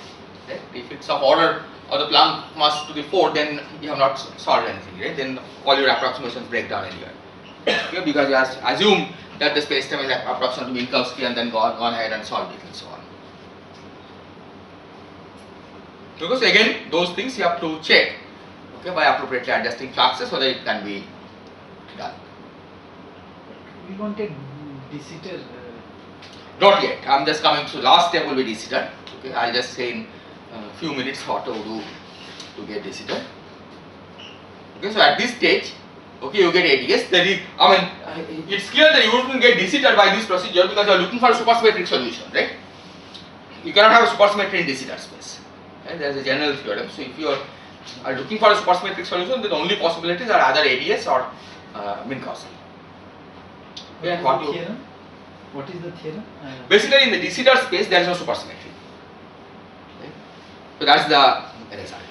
Right? If it's of order of the Planck mass to the 4, then you have not solved anything, right? Then all your approximations break down anyway. Okay, because you have to assume that the space-time is approximately Minkowski and then gone ahead and solved it and so on. Because again, those things you have to check, okay, by appropriately adjusting fluxes whether it can be done. We wanted de Sitter. Not yet. I am just coming to last step will be de Sitter. Okay, I'll just say in a few minutes what to do to get de Sitter. Okay, so at this stage, okay, you get ADS. That is, I mean, it's clear that you wouldn't get de Sitter by this procedure because you are looking for a supersymmetric solution, right? You cannot have a supersymmetry in de Sitter space. Right? There is a general theorem. So if you are looking for a supersymmetric solution, then the only possibilities are either ADS or Minkowski. Okay, and what you Theorem? What is the theorem? basically in the de Sitter space there is no supersymmetry. Okay? So that's the result.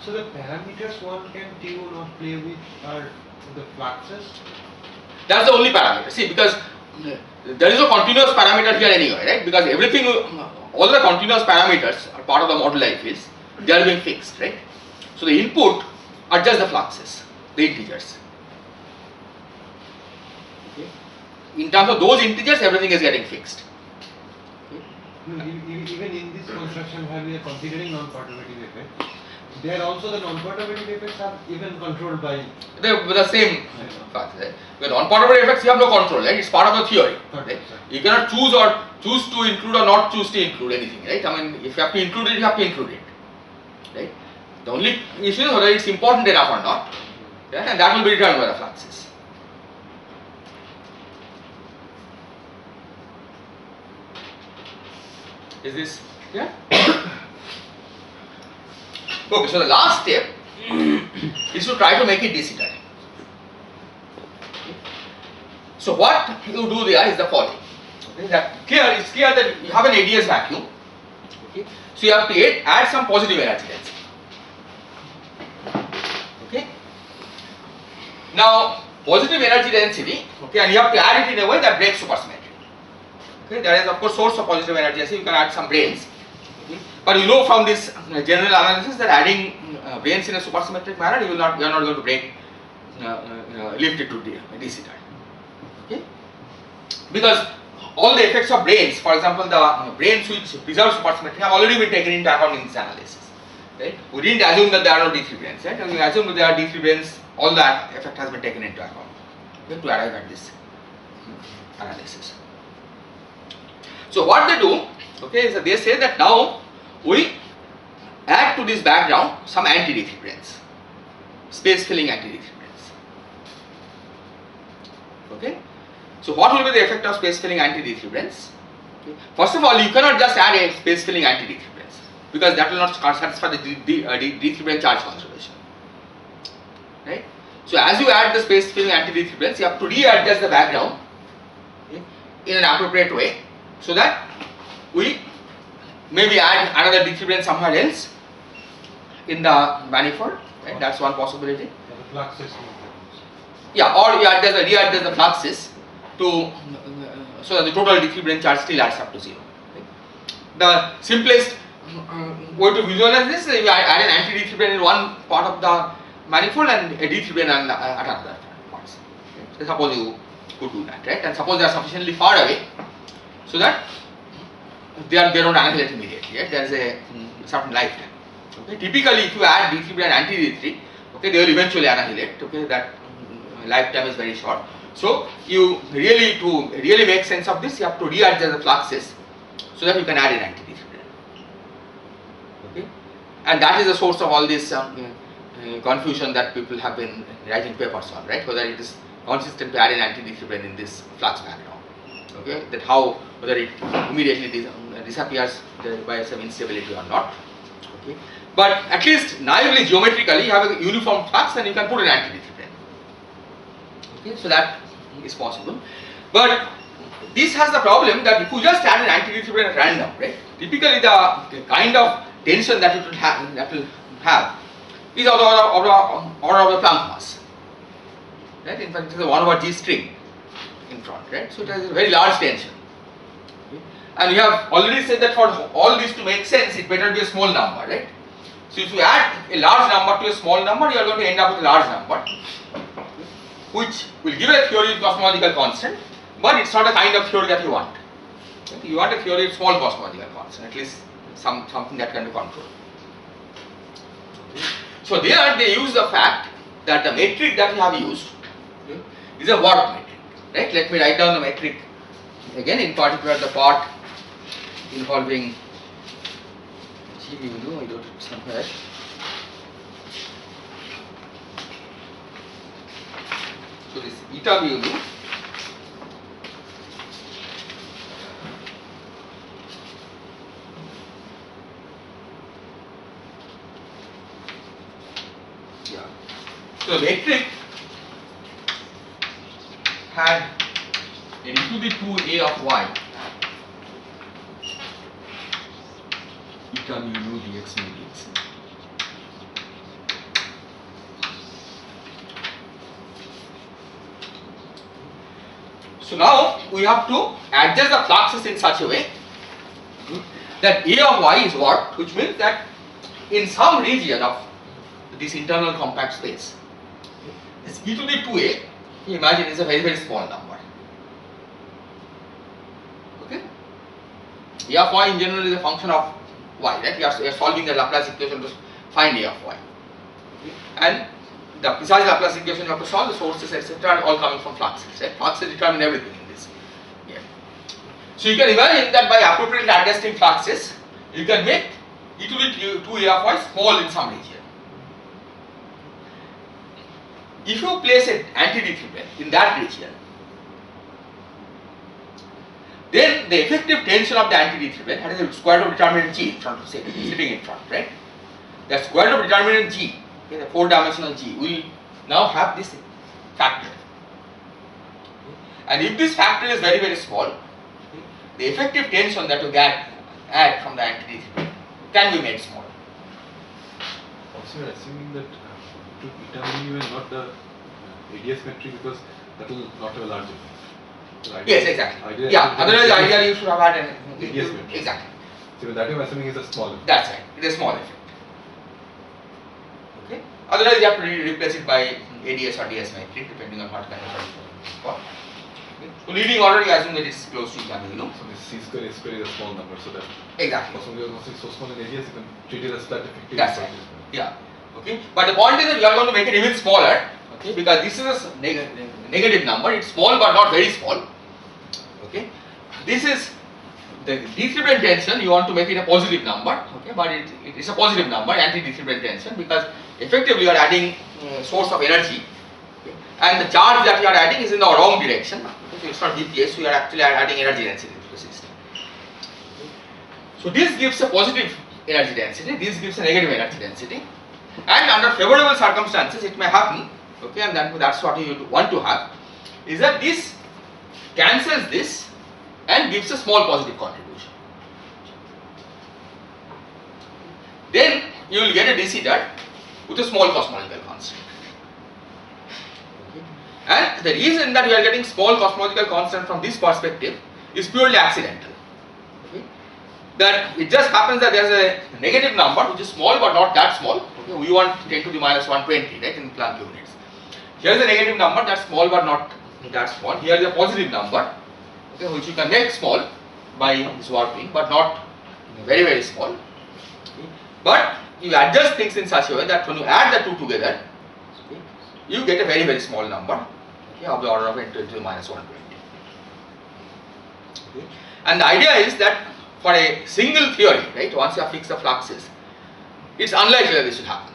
So the parameters one can tune or play with are the fluxes. That's the only parameter. See, because there is no continuous parameter here anyway, right? Because everything, all the continuous parameters are part of the moduli fields. They are being fixed, right? So the input are just the fluxes, the integers. Okay. In terms of those integers, everything is getting fixed. Even in this construction where we are considering non-perturbative effects, there also the non-perturbative effects are even controlled by The same fact, right? With non-perturbative effects, you have no control, right? It's part of the theory. Right? You cannot choose to include or not choose to include anything, right? I mean, if you have to include it, you have to include it, right? The only issue is whether it's important enough or not, right? And that will be determined by the fluxes. Is this clear? Okay, so the last step is to try to make it de Sitter. So what you do there is the following. Okay, it's clear that you have an ADS vacuum. Okay, so you have to add some positive energy density. Okay. Now positive energy density. Okay, and you have to add it in a way that breaks supersymmetry. Okay, there is of course source of positive energy density. You can add some branes. Okay. But you know from this general analysis that adding branes in a supersymmetric manner, you are not going to break lift it to de Sitter. Okay, because all the effects of branes, for example, the branes which preserve supersymmetry have already been taken into account in this analysis. Right? We didn't assume that there are no D3 branes, right? And we assume that there are D3 branes. All that effect has been taken into account, okay, to arrive at this analysis. So what they do, okay, is that they say that now we add to this background some anti-D3 branes, space filling anti-D3 branes. Okay, so what will be the effect of space filling anti-D3 branes? Okay. First of all, you cannot just add a space filling anti-D3 branes because that will not satisfy the D3 brane charge conservation. Right? So as you add the space filling anti-D3 branes, you have to readjust the background, okay, in an appropriate way, so that we maybe add another D3 brane somewhere else in the manifold. Right? That's one possibility. the fluxes. Yeah, or you readjust the fluxes to so that the total D3 brane charge still adds up to 0. Right? The simplest way to visualize this is you add an anti-D3 brane in one part of the manifold and a D3 brane at another parts. Okay. So suppose you could do that, right? And suppose they are sufficiently far away so that they don't annihilate immediately. Right? There is a certain lifetime. Okay. Typically, if you add D3 brane and anti-D3, okay, they will eventually annihilate. Okay, that lifetime is very short. So you to really make sense of this, you have to readjust the fluxes so that you can add an anti-D3 brane. Okay, and that is the source of all this confusion that people have been writing papers on, right? Whether it is consistent to add an anti-D3 brane in this flux background. Okay, that whether it immediately disappears by some instability or not. Okay, but at least naively geometrically you have a uniform flux and you can put an anti-D3 brane. Okay, so that is possible. But this has the problem that if you just add an anti-D3 brane at random, right? Typically the kind of tension that it will have is order of the Planck mass. Right? In fact, it is a 1/g string in front, right? So it has a very large tension. Okay. And we have already said that for all this to make sense, it better be a small number, right? So if you add a large number to a small number, you are going to end up with a large number, which will give a theory with cosmological constant, but it's not a kind of theory that you want. Okay. You want a theory with small cosmological constant, at least something that can be controlled. Okay. So there they use the fact that the metric that we have used, okay, is a warp metric, right? Let me write down the metric again, in particular the part involving G mu, I wrote it somewhere. So this eta mu, yeah. So the metric had an e to the 2a of y eta mu dx mu dx. So now we have to adjust the fluxes in such a way that a of y is warped, which means that in some region of this internal compact space, this e to the 2a, you imagine, is a very, very small number. Okay? A of y in general is a function of y, right? We are solving the Laplace equation to find a of y. Okay? And the precise Laplace equation you have to solve, the sources, etc., are all coming from fluxes, right? Fluxes determine everything in this game. So you can imagine that by appropriately adjusting fluxes, you can make e to the 2a of y small in some region. If you place an anti-decrement in that region, then the effective tension of the anti-decrement has a square root of determinant G in front of sitting in front, right? The square root of determinant G, okay, the 4-dimensional G, will now have this factor. And if this factor is very, very small, the effective tension that you get add from the anti-decrement can be made small. Also, you are assuming that to eta mu and not the ADS metric, because that will not have a large effect. So Yes, exactly. Yeah, otherwise ideally you should have had an ADS metric. Exactly. So that I am assuming is a small effect. That's right. It is a small effect. Okay. Otherwise you have to replace it by ADS or DS metric depending on what kind of solution you want. Okay. So leading order you assume that it's close to eta mu. So this C square, A square is a small number, so that Exactly. cosmological constant is so small in ADS, you can treat it as flat effective. That's right. Yeah. Okay. But the point is that you are going to make it even smaller. Okay. Because this is a negative number. It's small but not very small. Okay. This is the decrement tension. You want to make it a positive number. Okay. But it is a positive number, anti-decrement tension, because effectively you are adding source of energy. Okay. And the charge that you are adding is in the wrong direction. Okay. So it's not DPS. So you are actually adding energy density to the system. Okay. So this gives a positive energy density. This gives a negative energy density. And under favorable circumstances, it may happen, okay, and that's what you want to have, is that this cancels this and gives a small positive contribution. Then you will get a de Sitter with a small cosmological constant. Okay. And the reason that you are getting small cosmological constant from this perspective is purely accidental. That it just happens that there is a negative number which is small but not that small. Okay, we want 10 to the minus 120, right, in Planck units. Here is a negative number that's small but not that small. Here is a positive number, okay, which you can make small by this warping but not very, very small. Okay. But you adjust things in such a way that when you add the two together, okay, you get a very, very small number, okay, of the order of 10 to the minus 120. Okay. And the idea is that for a single theory, right, once you have fixed the fluxes, it's unlikely that this will happen.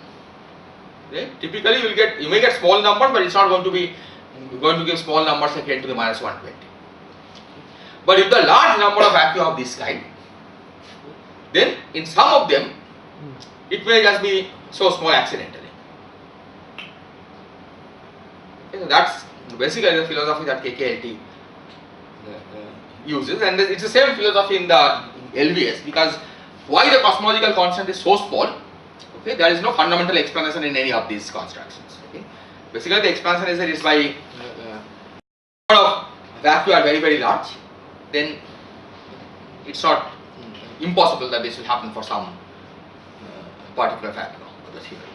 Right? Typically, you may get small numbers, but it's not going to give small numbers like 10 to the minus 120. But if the large number of vacua of this kind, then in some of them, it may just be so small accidentally. Okay, so that's basically the philosophy that KKLT uses, and it's the same philosophy in the LBS, because why the cosmological constant is so small, okay, there is no fundamental explanation in any of these constructions. Okay. Basically the explanation is that it's by of vacui are very large, then it's not impossible that this will happen for some particular factor of the theorem.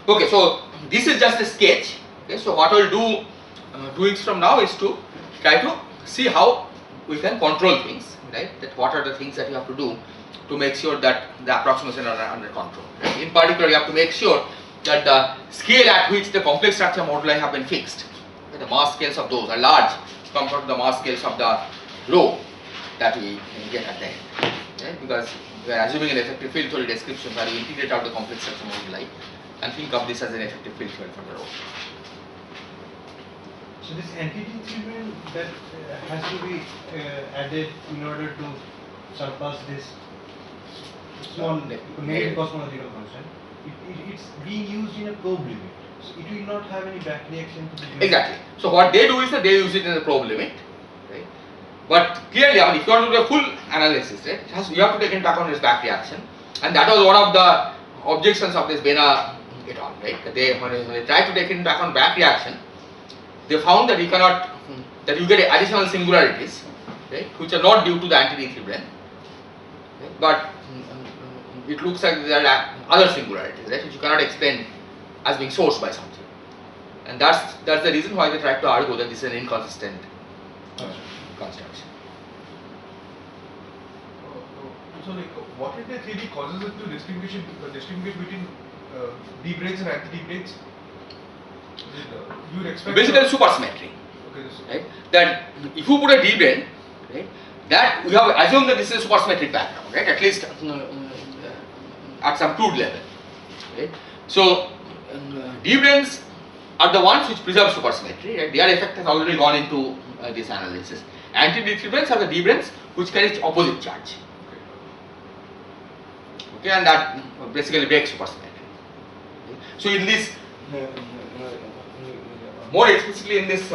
Okay, so this is just a sketch. Okay, so what we'll do doing from now is to try to see how we can control things, right? That what are the things that you have to do to make sure that the approximation are under control. Right? In particular, you have to make sure that the scale at which the complex structure moduli have been fixed, okay, the mass scales of those are large compared to the mass scales of the rho that we get at the end. Okay? Because we are assuming an effective field theory description where we integrate out the complex structure moduli and think of this as an effective field theory for the rho. So this entity theorem that has to be added in order to surpass this small negative cosmological constant. It's being used in a probe limit. So it will not have any back reaction to the Exactly. So what they do is that they use it in the probe limit, right? But clearly, I mean, if you want to do a full analysis, right, you have to take into account this back reaction, and that was one of the objections of this Bena et al. Right? That when they tried to take into account back reaction, they found that you cannot, that you get additional singularities, right, which are not due to the anti-Liouville, right, but it looks like there are other singularities, right, which you cannot explain as being sourced by something, and that's the reason why they tried to argue that this is an inconsistent construction. So like, what in the theory causes it to distinguish between D branes and anti-D branes? You would expect Basically, supersymmetry. Okay, Right? That if you put a D brane, right, that we have assumed that this is a supersymmetric background, right? At least at some crude level, right? So D branes are the ones which preserve supersymmetry, right? Their effect has already gone into this analysis. Anti-D branes are the D branes which carry opposite charge. Okay, and that basically breaks supersymmetry. Okay? So in this, more explicitly in this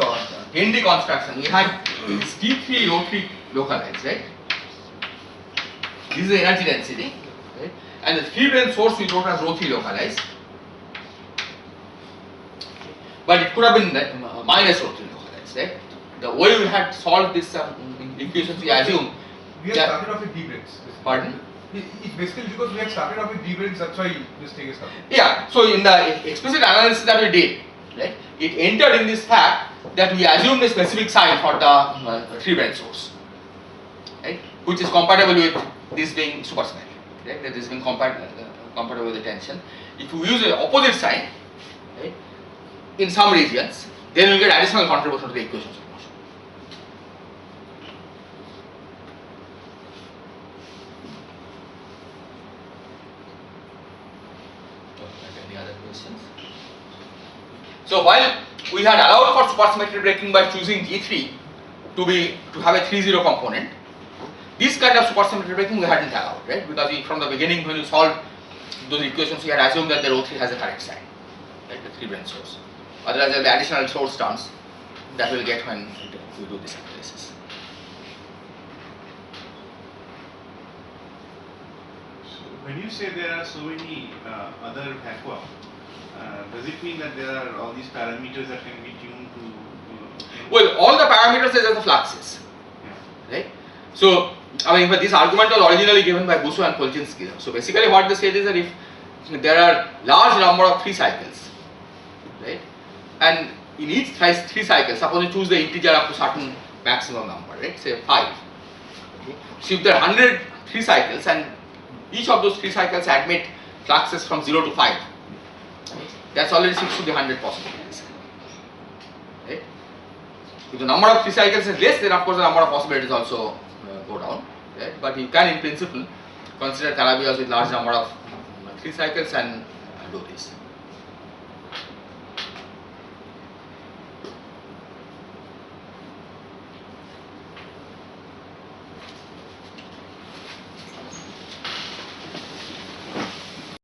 Hendy construction, we had this T3 ρ3 localized, right? This is the energy density, right? And the 3-brane source we wrote as ρ3 localized, but it could have been minus ρ3 localized, right? The way we had solved this equations, we assume. we have started off with D branes. Pardon? It's basically because we had started off with D branes, that's why this thing is coming. Yeah, so in the explicit analysis that we did, right, it entered in this fact that we assumed a specific sign for the 3-brane source, right, which is compatible with this being supersymmetric, right, that is being compatible with the tension. If you use an opposite sign, right, in some regions, then you will get additional contribution to the equations of motion. Any other questions? So while we had allowed for supersymmetry breaking by choosing G3 to have a 3-0 component, this kind of supersymmetry breaking we hadn't allowed, right? Because from the beginning when you solved those equations, we had assumed that the ρ3 has a correct sign, right? The 3-brane source. Otherwise, there will be additional source terms that we'll get when we do this analysis. So when you say there are so many other vacua, does it mean that there are all these parameters that can be tuned to? Well, all the parameters are just the fluxes, Yeah. right? So, I mean, but this argument was originally given by Busso and Kolchinsky. So basically, what they said is that if there are large number of 3 cycles, right, and in each 3 cycles, suppose you choose the integer up to certain maximum number, right, say 5. Okay. So if there are 100 3 cycles and each of those 3 cycles admit fluxes from 0 to 5, that's already 6 to the 100 possibilities, right? If the number of 3 cycles is less, then of course the number of possibilities also go down, right? But you can in principle consider Calabi-Yau with large number of 3 cycles and do this.